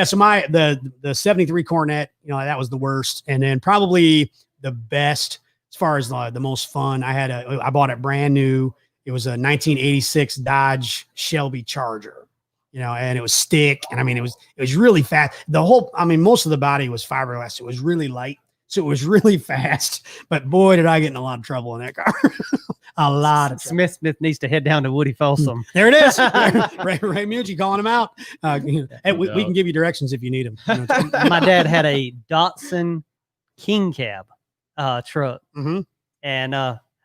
So the 73 Corvette, you know, that was the worst. And then probably the best as far as the most fun, I bought it brand new. It was a 1986 Dodge Shelby Charger, you know, and it was stick. And I mean, it was really fast. Most of the body was fiberglass. It was really light. So it was really fast, but boy, did I get in a lot of trouble in that car. A lot of trouble. Smith needs to head down to Woody Folsom. There it is. Ray Mucci calling him out. Hey, we can give you directions if you need them. You know, my dad had a Datsun King Cab truck. And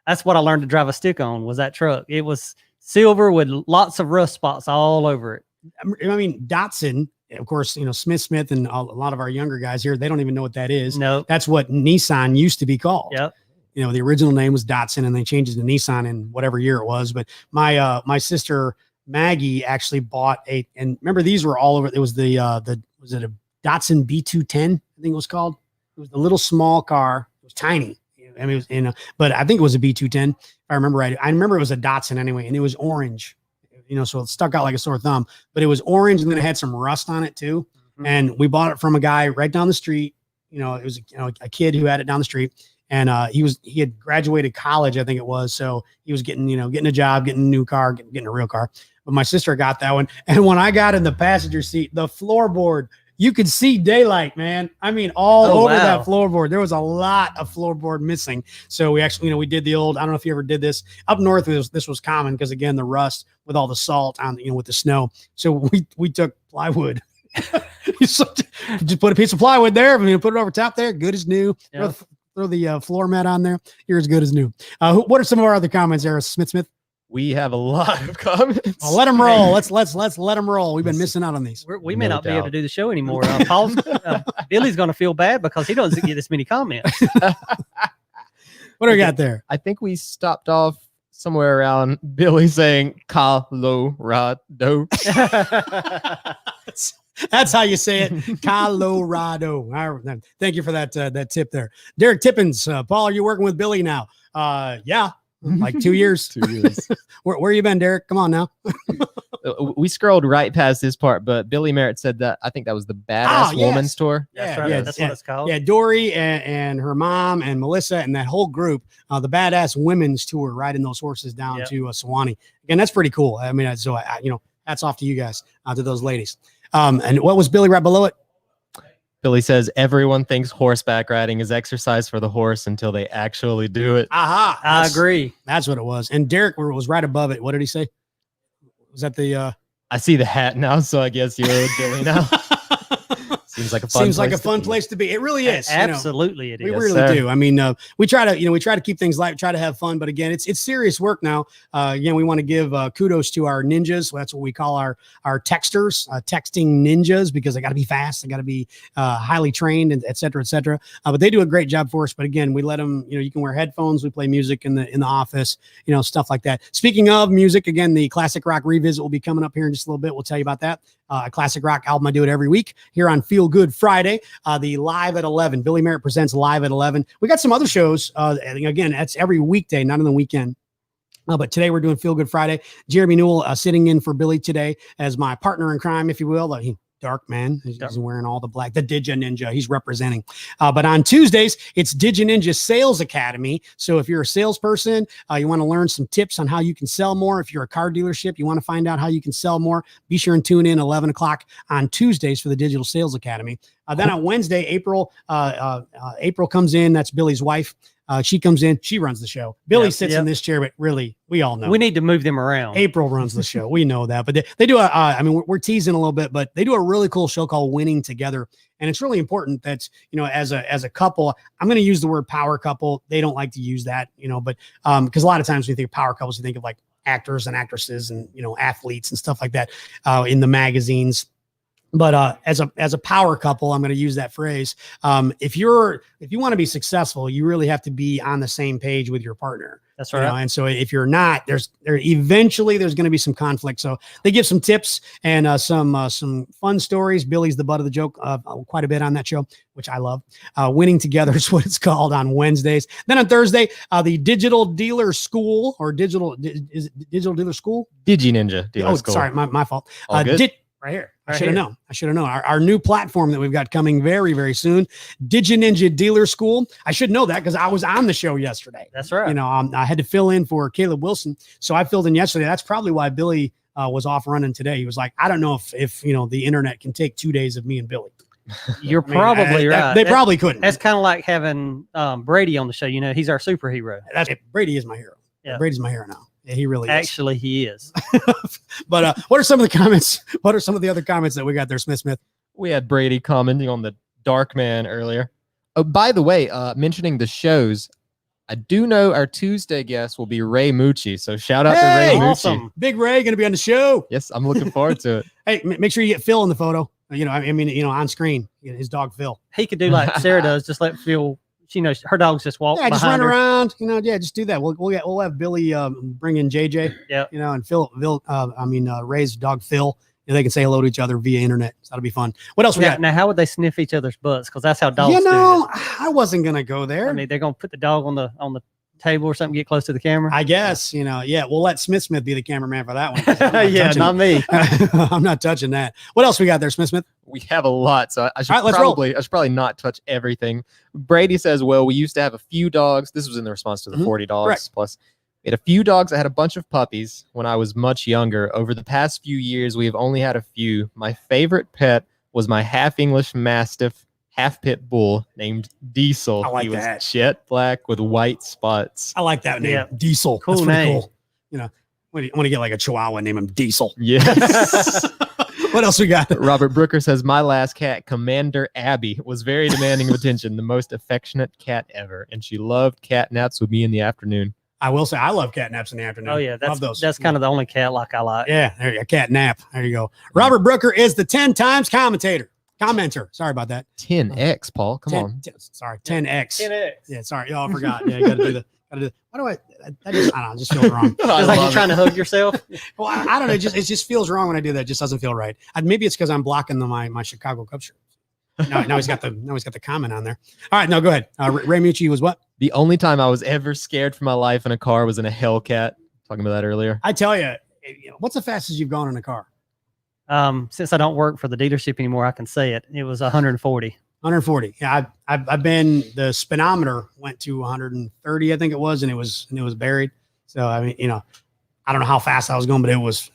that's what I learned to drive a stick on, was that truck. It was silver with lots of rust spots all over it. I mean, Datsun, of course, you know, Smith and a lot of our younger guys here, they don't even know what that is. No, that's what Nissan used to be called. Yep. You know, the original name was Datsun, and they changed it to Nissan in whatever year it was. But my sister Maggie actually bought and remember, these were all over. It was was it a Datsun B210? I think it was called. It was the little small car. It was tiny. I mean, it was but I think it was a B210 if I remember right. I remember it was a Datsun anyway, and it was orange. You know, so it stuck out like a sore thumb, but it was orange, and then it had some rust on it too. And we bought it from a guy right down the street. You know, it was a kid who had it down the street, and he had graduated college, I think it was. So he was getting a job, getting a new car, getting a real car. But my sister got that one, and when I got in the passenger seat, the floorboard, you could see daylight, man. I mean, all over that floorboard. There was a lot of floorboard missing. So we actually, we did the old, I don't know if you ever did this. Up north, this was common because, again, the rust with all the salt on, with the snow. So we took plywood. Just put a piece of plywood there. Put it over top there. Good as new. Yep. Throw the floor mat on there. You're as good as new. What are some of our other comments there, Smith? We have a lot of comments. Well, let them roll. Let's let them roll. We've been missing out on these. We may not be able to do the show anymore. Billy's going to feel bad because he doesn't get this many comments. What do we got there? I think we stopped off somewhere around Billy saying Colorado. That's how you say it. Colorado. Thank you for that tip there. Derek Tippins, Paul, are you working with Billy now? Yeah. Like 2 years. 2 years. Where you been, Derek? Come on now. We scrolled right past this part, but Billy Merritt said that I think that was the Badass Woman's Tour. That's right. That's what it's called. Yeah, Dory and her mom and Melissa and that whole group, the Badass Women's Tour, riding those horses down to Sewanee. Again, that's pretty cool. I mean, so hats off to you guys, to those ladies. And what was Billy right below it? Billy says everyone thinks horseback riding is exercise for the horse until they actually do it. Aha. I agree. That's what it was. And Derek was right above it. What did he say? Was that the I see the hat now, so I guess you're Billy now. Seems like a fun place to be. It really is. Absolutely, it is. We really do. I mean, we try to keep things light, try to have fun, but again, it's serious work now. Again, we want to give kudos to our ninjas. That's what we call our texters, texting ninjas, because they got to be fast, they got to be highly trained, and et cetera, et cetera. But they do a great job for us. But again, we let them. You can wear headphones. We play music in the office. Stuff like that. Speaking of music, again, the Classic Rock Revisit will be coming up here in just a little bit. We'll tell you about that. A classic rock album. I do it every week here on Feel Good Friday. The Live at 11. Billy Merritt presents Live at 11. We got some other shows. Again, that's every weekday, not on the weekend. But today we're doing Feel Good Friday. Jeremy Newell sitting in for Billy today as my partner in crime, if you will. Dark man. He's wearing all the black. The Digi Ninja. He's representing. But on Tuesdays, it's Digi Ninja Sales Academy. So if you're a salesperson, you want to learn some tips on how you can sell more. If you're a car dealership, you want to find out how you can sell more. Be sure and tune in 11 o'clock on Tuesdays for the Digital Sales Academy. Then on Wednesday, April comes in. That's Billy's wife. She comes in, she runs the show. Billy Yep, sits yep. in this chair, but really, we all know We need to move them around. April runs the show. We know that, but they do I mean, we're teasing a little bit, but they do a really cool show called Winning Together. And it's really important that, as a couple, I'm going to use the word power couple. They don't like to use that, but because a lot of times when you think of power couples, you think of like actors and actresses and, athletes and stuff like that in the magazines. But as a power couple, I'm going to use that phrase. If you want to be successful, you really have to be on the same page with your partner. That's right. And so if you're not, eventually there's going to be some conflict. So they give some tips and some fun stories. Billy's the butt of the joke quite a bit on that show, which I love. Winning Together is what it's called on Wednesdays. Then on Thursday, the Digital Dealer School Digital Dealer School. Digi Ninja Dealer School. Sorry, my fault. All good. Right here. I Right should have here. known. I should have known. Our new platform that we've got coming very, very soon. Ninja Dealer School. I should know that because I was on the show yesterday. That's right. I had to fill in for Caleb Wilson. So I filled in yesterday. That's probably why Billy was off running today. He was like, I don't know if the internet can take 2 days of me and Billy. You're I mean, probably right. They probably couldn't. That's kind of like having Brady on the show. He's our superhero. Brady is my hero. Yeah. Brady's my hero now. Yeah, he really is. Actually, he is. But what are some of the comments? What are some of the other comments that we got there, Smith? We had Brady commenting on the Dark Man earlier. Oh, by the way, mentioning the shows, I do know our Tuesday guest will be Ray Mucci. So shout out to Ray Hey, Mucci. awesome. Big Ray going to be on the show. Yes, I'm looking forward to it. Hey, make sure you get Phil in the photo. On screen, his dog Phil. He could do like Sarah does, just let Phil. Her dogs just walk Yeah, just behind run her. around. Just do that. We'll have Billy bring in JJ. Yeah. And Phil. Ray's dog Phil. They can say hello to each other via internet. So that'll be fun. What else we got? Now, how would they sniff each other's butts? Because that's how dogs do. I wasn't gonna go there. I mean, they're gonna put the dog on the table or something, get close to the camera. I guess we'll let Smith be the cameraman for that one. 'Cause I'm not Yeah, touching not me. it. I'm not touching that. What else we got there, Smith? We have a lot, so I should All right, let's roll. probably not touch everything. Brady says, well, we used to have a few dogs. This was in the response to the 40 dogs. Correct. Plus, we had a few dogs. I had a bunch of puppies when I was much younger. Over the past few years, we have only had a few. My favorite pet was my half English Mastiff, half pit bull named Diesel. I like he was that. jet black with white spots. I like that name, Yeah. Diesel. Cool That's pretty name. cool. I want to get like a Chihuahua, name him Diesel. Yes. What else we got? Robert Brooker says, my last cat, Commander Abby, was very demanding of attention, the most affectionate cat ever. And she loved cat naps with me in the afternoon. I will say I love cat naps in the afternoon. Oh yeah, Love those. that's kind of the only cat like I like. Yeah, there you go. Cat nap. There you go. Robert Brooker is the 10 times commenter. Sorry about that. 10x, Paul. Come 10 on. 10x. 10X. Yeah, sorry. Oh, I forgot. Yeah, you got to do the. Why do I don't know. It just feels wrong. It's like you're trying to hug yourself. Well, I don't know. It just feels wrong when I do that. It just doesn't feel right. Maybe it's because I'm blocking my Chicago Cubs shirt. Now he's got the comment on there. All right, no, go ahead. Ray Mucci was what? The only time I was ever scared for my life in a car was in a Hellcat. Talking about that earlier. I tell you, what's the fastest you've gone in a car? Since I don't work for the dealership anymore, I can say it. It was 140. 140. Yeah, I've been, the speedometer went to 130, I think it was, and it was buried. So I mean, I don't know how fast I was going, but it was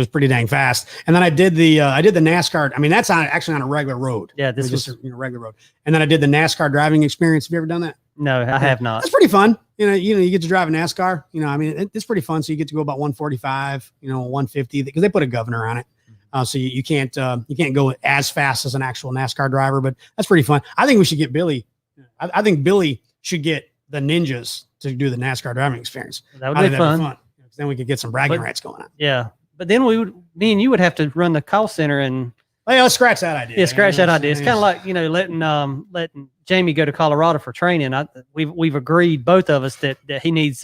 pretty dang fast. And then I did the NASCAR. I mean, that's actually on a regular road. Yeah, It was this just was a regular road. And then I did the NASCAR driving experience. Have you ever done that? no, I have not. That's pretty fun. You get to drive a NASCAR. I mean, it's pretty fun. So you get to go about 145, 150, because they put a governor on it. So you can't go as fast as an actual NASCAR driver, but that's pretty fun. I think we should get Billy. I think Billy should get the ninjas to do the NASCAR driving experience. That I would think be that'd fun. Then we could get some bragging But- rights going on. Yeah, but then me and you would have to run the call center and Hey, let's scratch that idea. scratch that idea. It's kind of like letting Jamie go to Colorado for training. We've agreed, both of us, that he needs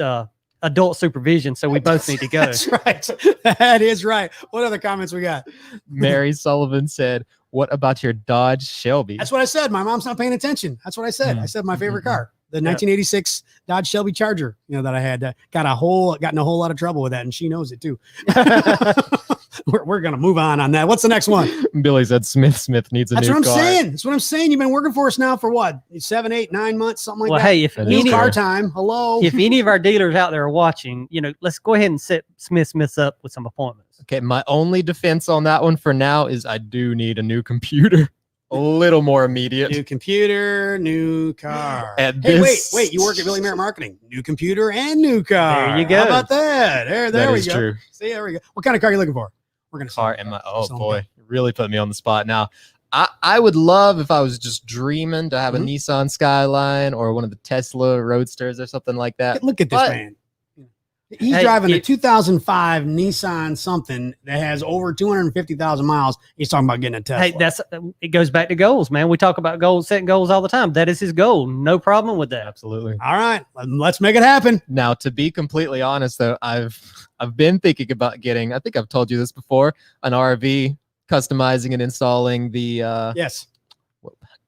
adult supervision, so we both need to go. That's right. That is right. What other comments we got? Mary Sullivan said, what about your Dodge Shelby? That's what I said. My mom's not paying attention. That's what I said. I said my favorite car, the 1986 Dodge Shelby Charger, that I had. Got in a whole lot of trouble with that, and she knows it too. We're gonna move on that. What's the next one? Billy said Smith needs a That's new what I'm car. saying. That's what I'm saying. You've been working for us now for what? 7, 8, 9 months, something like Well, that. hey, if That New is any, fair. car time. Hello. if any of our dealers out there are watching, let's go ahead and set Smith up with some appointments. Okay, my only defense on that one for now is I do need a new computer. a little more immediate. New computer, new car. And Hey, this- wait, you work at Billy Merritt Marketing. New computer and new car. There you go. How about that? There That we is go. true. See, there we go. What kind of car are you looking for? We're gonna Car see. in my oh Some boy, really put me on the spot. Now, I would love if I was just dreaming to have a Nissan Skyline or one of the Tesla Roadsters or something like that. Look at this But- man. He's Hey, driving a it- 2005 Nissan something that has over 250,000 miles. He's talking about getting a Tesla. Hey, it goes back to goals, man. We talk about goals, setting goals all the time. That is his goal. No problem with that. Absolutely. All right, let's make it happen. Now, to be completely honest, though, I've been thinking about getting. I think I've told you this before. An RV, customizing and installing the. Yes.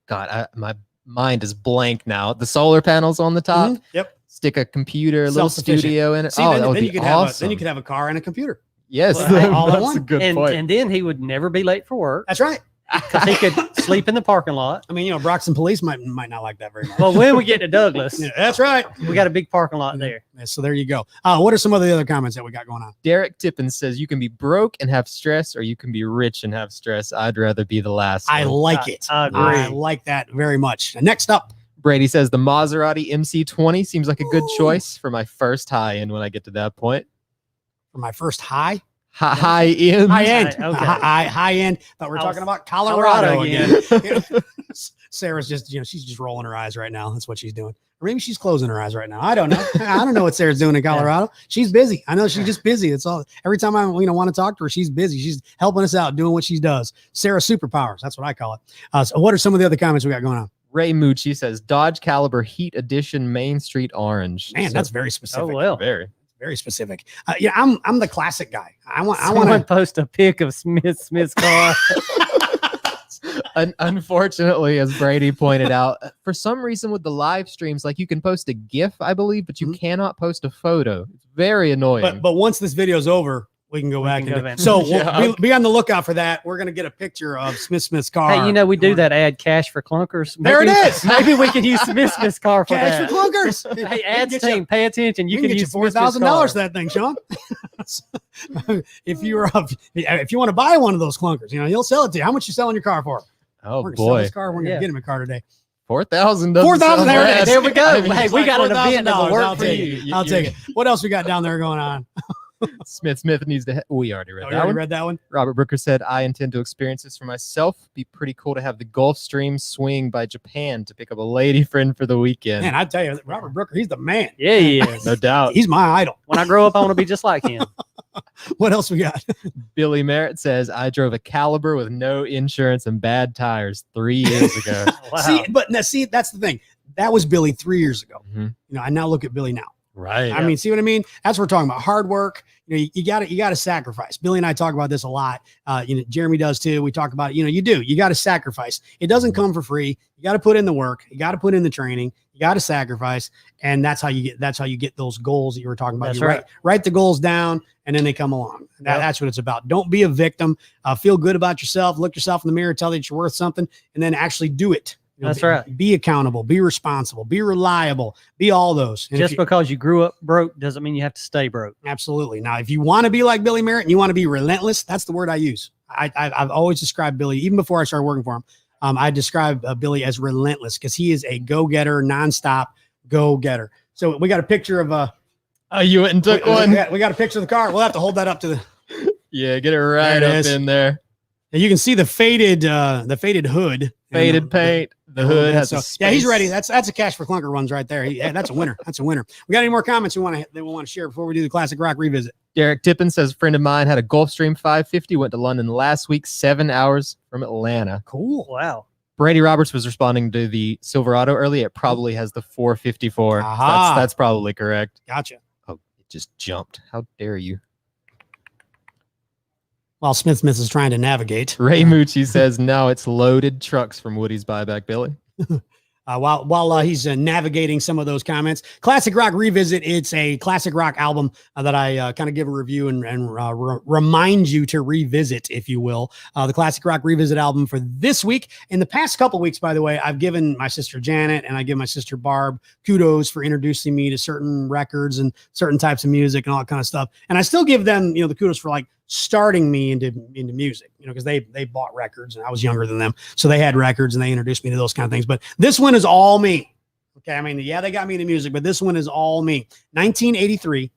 My mind is blank now. The solar panels on the top. Yep. Stick a computer, a little Self-sufficient. studio in it. See, Oh, then, that would then be you could awesome. then you could have a car and a computer. Yes, Well, all in that's one. a good and, point. and then he would never be late for work That's right. because he could sleep in the parking lot. I mean, Broxton police might not like that very much. Well, when we get to Douglas, Yeah, that's right. we got a big parking lot there. Yeah, so there you go. What are some of the other comments that we got going on? Derek Tippin says you can be broke and have stress, or you can be rich and have stress. I'd rather be the last. I one. like it. I agree. I like that very much. Next up, Brady says the Maserati MC20 seems like a good choice for my first high end when I get to that point. for my first high High end. end, Okay. high end. Thought we were I was- talking about Colorado Colorado again. Sarah's just, she's just rolling her eyes right now. That's what she's doing. Or maybe she's closing her eyes right now. I don't know. I don't know what Sarah's doing in Colorado. She's busy. I know she's just busy. That's all. Every time I want to talk to her, she's busy. She's helping us out, doing what she does. Sarah superpowers. That's what I call it. So what are some of the other comments we got going on? Ray Mucci says Dodge Caliber Heat Edition Main Street Orange. Man, So that's very specific. Oh well. Very specific. I'm the classic guy. I want Someone to post a pic of Smith's car. Unfortunately, as Brady pointed out, for some reason with the live streams, like you can post a GIF, I believe, but you cannot post a photo. It's very annoying. but once this video's over, we can go back can and go back. so Yeah. we'll be on the lookout for that. We're gonna get a picture of Smith's car. Hey, we do that ad cash for clunkers. There it is. Maybe we can use Smith's car for Cash that. for clunkers. Hey, ads team, pay attention. You You can can get you use Smith's $4,000 car. for that thing, Sean. if you want to buy one of those clunkers, he'll sell it to you. How much you selling your car for? oh We're gonna sell boy, this car. We're gonna Yeah. get him a car today. 4,000. $4,000. There it is. There we go. I mean, Hey, it's we like got an event that will $4,000. work I'll for take you. it. I'll take it. What else we got down there going on? Smith needs to. We already read Oh, you that already one. read that one? Robert Brooker said, I intend to experience this for myself. Be pretty cool to have the Gulfstream swing by Japan to pick up a lady friend for the weekend. Man, I tell you, Robert Brooker, he's the man. Yeah, he is. No doubt. He's my idol. When I grow up, I want to be just like him. What else we got? Billy Merritt says, I drove a Caliber with no insurance and bad tires 3 years ago. Wow. See, that's the thing. That was Billy 3 years ago. Mhm. I now look at Billy now. Right. I mean, see what I mean? That's what we're talking about. Hard work. You got to sacrifice. Billy and I talk about this a lot. Jeremy does too. We talk about it. You got to sacrifice. It doesn't come for free. You got to put in the work. You got to put in the training. You got to sacrifice. And that's how you get those goals that you were talking about. That's You right. write the goals down and then they come along. That's what it's about. Don't be a victim. Feel good about yourself. Look yourself in the mirror, tell that you're worth something, and then actually do it. That's right. Be accountable, be responsible, be reliable, be all those. And Just because you grew up broke doesn't mean you have to stay broke. absolutely. Now, if you want to be like Billy Merritt and you want to be relentless, that's the word I use. I've always described Billy, even before I started working for him. I describe Billy as relentless because he is a go-getter, nonstop go-getter. So we got a picture of you went and took one. we got a picture of the car. We'll have to hold that up to the. Yeah, get it right There it up is. in there. And you can see the faded hood, Faded and paint. The hood has So, a yeah, he's space. ready. That's a cash for clunker runs right there. Yeah, that's a winner. That's a winner. We got any more comments we want to share before we do the classic rock revisit? Derek Tippin says, friend of mine had a Gulfstream 550, went to London last week, 7 hours from Atlanta. Cool. Wow. Brady Roberts was responding to the Silverado earlier. It probably has the 454. Aha. That's probably correct. Gotcha. Oh, it just jumped. How dare you? While Smith is trying to navigate. Ray Mucci says, no, it's loaded trucks from Woody's buyback, Billy. While he's navigating some of those comments, Classic Rock Revisit. It's a classic rock album that I kind of give a review and remind you to revisit, if you will. The Classic Rock Revisit album for this week. In the past couple weeks, by the way, I've given my sister Janet and I give my sister Barb kudos for introducing me to certain records and certain types of music and all that kind of stuff. And I still give them, the kudos for like starting me into music, because they bought records and I was younger than them. So they had records and they introduced me to those kind of things. But this one is all me. Okay. I mean, yeah, they got me into music, but this one is all me. 1983,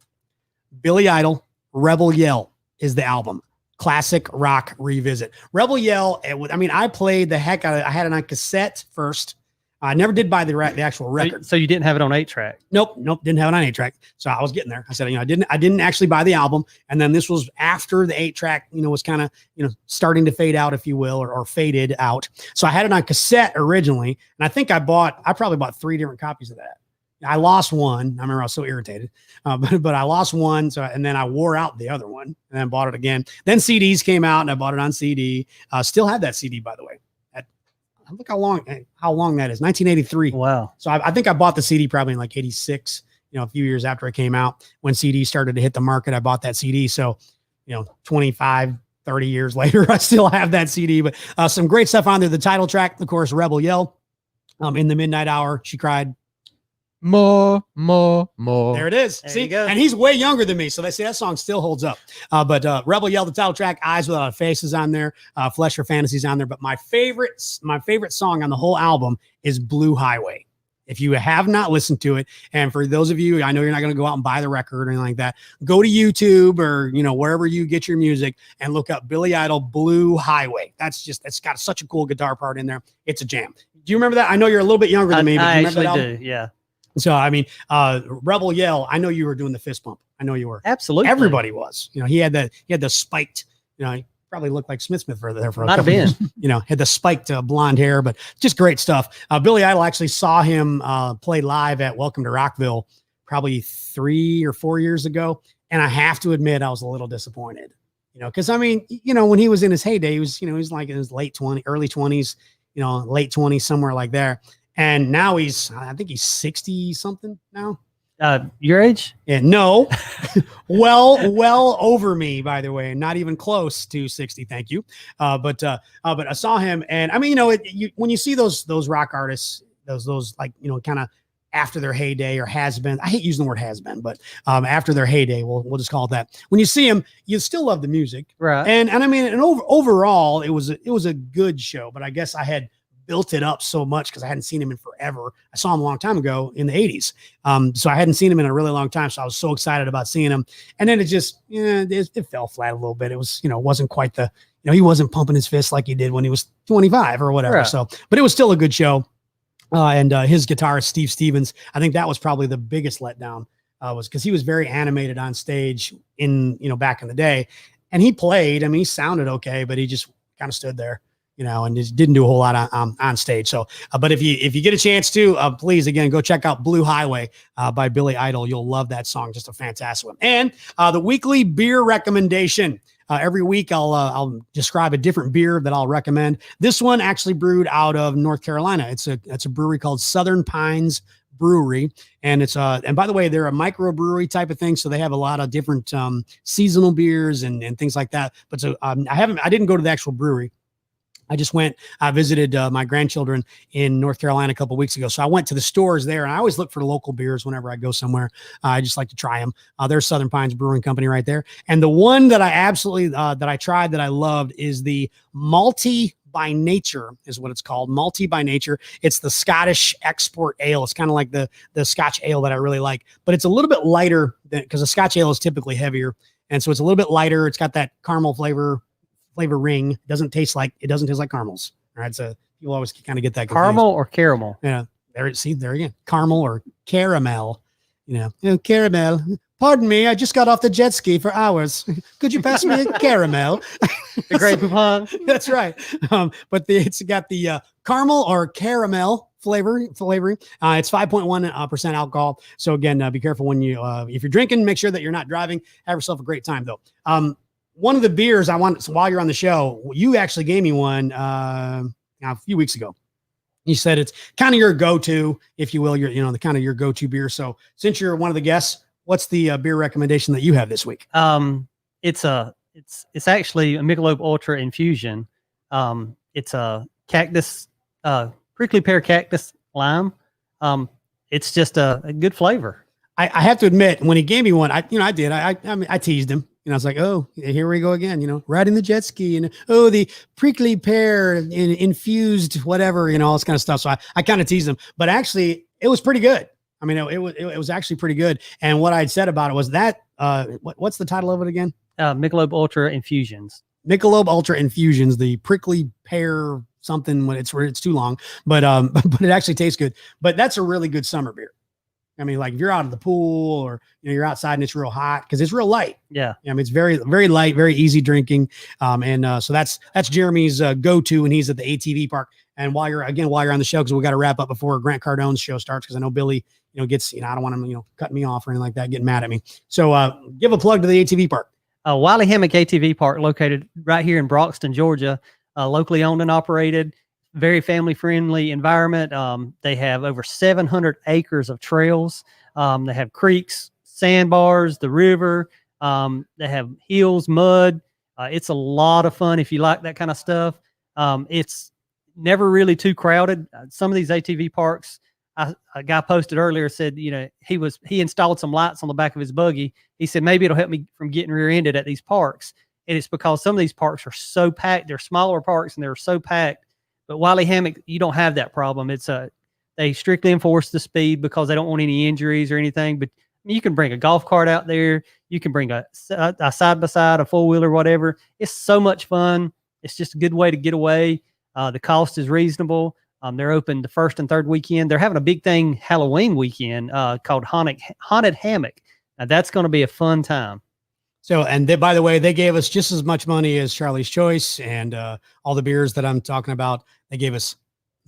Billy Idol, Rebel Yell is the album. Classic rock revisit. Rebel Yell. I played the heck out of it. I had it on cassette first. I never did buy the actual record. So you didn't have it on 8-track? Nope, didn't have it on 8-track. So I was getting there. I said, I didn't actually buy the album. And then this was after the 8-track, was kind of, starting to fade out, if you will, or faded out. So I had it on cassette originally. And I think I probably bought 3 different copies of that. I lost one. I remember I was so irritated, but I lost one. So, and then I wore out the other one and then bought it again. Then CDs came out and I bought it on CD. Still had that CD, by the way. Look how long that is. 1983. Wow. So I think I bought the CD probably in like 86, a few years after it came out. When CD started to hit the market, I bought that CD. So, 25, 30 years later, I still have that CD, but some great stuff on there. The title track, of course, Rebel Yell, In the Midnight Hour, She Cried. More. There it is. There See, you go. and he's way younger than me, so they say that song still holds up. But Rebel Yell, the title track, Eyes Without a Face is on there. Flesh Your Fantasies on there. But my favorite song on the whole album is Blue Highway. If you have not listened to it, and for those of you, I know you're not going to go out and buy the record or anything like that. Go to YouTube or wherever you get your music and look up Billy Idol Blue Highway. It's got such a cool guitar part in there. It's a jam. Do you remember that? I know you're a little bit younger than me, but I do you remember actually that do. Yeah. So, Rebel Yell, I know you were doing the fist bump. I know you were. Absolutely. Everybody was. He had the spiked, he probably looked like Smith for there for a Might have couple been. years. Had the spiked blonde hair, but just great stuff. Billy Idol actually saw him play live at Welcome to Rockville probably 3 or 4 years ago. And I have to admit, I was a little disappointed, because when he was in his heyday, he was like in his early 20s, late 20s, somewhere like there. And now I think he's 60 something now. Your age? Yeah, no, well over me, by the way, not even close to 60. Thank you. But I saw him, and when you see those rock artists, those like, kind of after their heyday or has been, I hate using the word has been, but after their heyday, we'll just call it that. When you see him, you still love the music. Right. And overall, it was a good show, but I guess I had built it up so much because I hadn't seen him in forever. I saw him a long time ago in the 80s. So I hadn't seen him in a really long time. So I was so excited about seeing him. And then it fell flat a little bit. It was, wasn't quite he wasn't pumping his fist like he did when he was 25 or whatever. Right. So, but it was still a good show. And his guitarist, Steve Stevens, I think that was probably the biggest letdown, was because he was very animated on stage back in the day. And he played, he sounded okay, but he just kind of stood there. And just didn't do a whole lot on stage. So, but if you get a chance to, please, again, go check out Blue Highway by Billy Idol. You'll love that song. Just a fantastic one. And the weekly beer recommendation. Every week I'll describe a different beer that I'll recommend. This one actually brewed out of North Carolina. It's a brewery called Southern Pines Brewery. And and by the way, they're a microbrewery type of thing. So they have a lot of different seasonal beers and things like that. But so I didn't go to the actual brewery. I visited my grandchildren in North Carolina a couple of weeks ago. So I went to the stores there, and I always look for local beers whenever I go somewhere. I just like to try them. There's Southern Pines Brewing Company right there. And the one that I absolutely, that I tried that I loved is the Malty by Nature is what it's called. Malty by Nature. It's the Scottish export ale. It's kind of like the Scotch ale that I really like, but it's a little bit lighter because the Scotch ale is typically heavier. And so it's a little bit lighter. It's got that caramel flavor ring. It doesn't taste like caramels. All right. So you'll always kind of get that confused. Caramel or caramel? Yeah. There again. Caramel or caramel. Caramel. Pardon me. I just got off the jet ski for hours. Could you pass me a caramel? The Grey Poupon. That's right. But it's got the caramel or caramel flavoring. It's 5.1% alcohol. So again, be careful when if you're drinking, make sure that you're not driving. Have yourself a great time though. One of the beers I want, so while you're on the show, you actually gave me one a few weeks ago. You said it's kind of your go-to, if you will, the kind of your go-to beer. So since you're one of the guests, what's the beer recommendation that you have this week? It's actually a Michelob Ultra Infusion. It's a cactus, prickly pear cactus lime. It's just a good flavor. I have to admit, when he gave me one, I teased him. I was like, oh, here we go again, riding the jet ski and oh, the prickly pear infused whatever, all this kind of stuff. So I kind of teased him, but actually it was pretty good. I mean, it was actually pretty good. And what I'd said about it was that, what's the title of it again? Michelob Ultra Infusions. Michelob Ultra Infusions, the prickly pear something when it's too long, but it actually tastes good. But that's a really good summer beer. I mean, like if you're out of the pool or you're outside and it's real hot because it's real light. Yeah. I mean, it's very, very light, very easy drinking. So that's Jeremy's go-to when he's at the ATV park. And while you're on the show, because we got to wrap up before Grant Cardone's show starts, because I know Billy, gets, I don't want him, cutting me off or anything like that, getting mad at me. So give a plug to the ATV park. Wiley Hammock ATV Park, located right here in Broxton, Georgia, locally owned and operated, very family-friendly environment. They have over 700 acres of trails. They have creeks, sandbars, the river. They have hills, mud. It's a lot of fun if you like that kind of stuff. It's never really too crowded. Some of these ATV parks, a guy posted earlier, said, he installed some lights on the back of his buggy. He said, maybe it'll help me from getting rear-ended at these parks. And it's because some of these parks are so packed. They're smaller parks and they're so packed. But Wiley Hammock, you don't have that problem. They strictly enforce the speed because they don't want any injuries or anything. But you can bring a golf cart out there. You can bring a side-by-side, a four-wheeler, whatever. It's so much fun. It's just a good way to get away. The cost is reasonable. They're open the first and third weekend. They're having a big thing Halloween weekend called Haunted Hammock. Now, that's going to be a fun time. So, and by the way, they gave us just as much money as Charlie's Choice and all the beers that I'm talking about. They gave us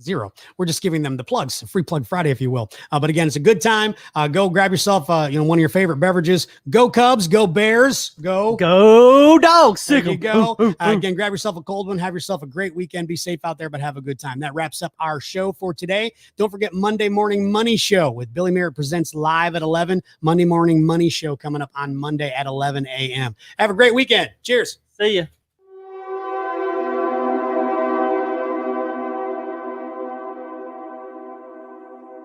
zero. We're just giving them the plugs, a free plug Friday, if you will. But again, it's a good time. Go grab yourself, one of your favorite beverages. Go Cubs, go Bears, go Dogs. There you go. Again, grab yourself a cold one. Have yourself a great weekend. Be safe out there, but have a good time. That wraps up our show for today. Don't forget Monday Morning Money Show with Billy Merritt presents live at 11. Monday Morning Money Show coming up on Monday at 11 a.m. Have a great weekend. Cheers. See ya.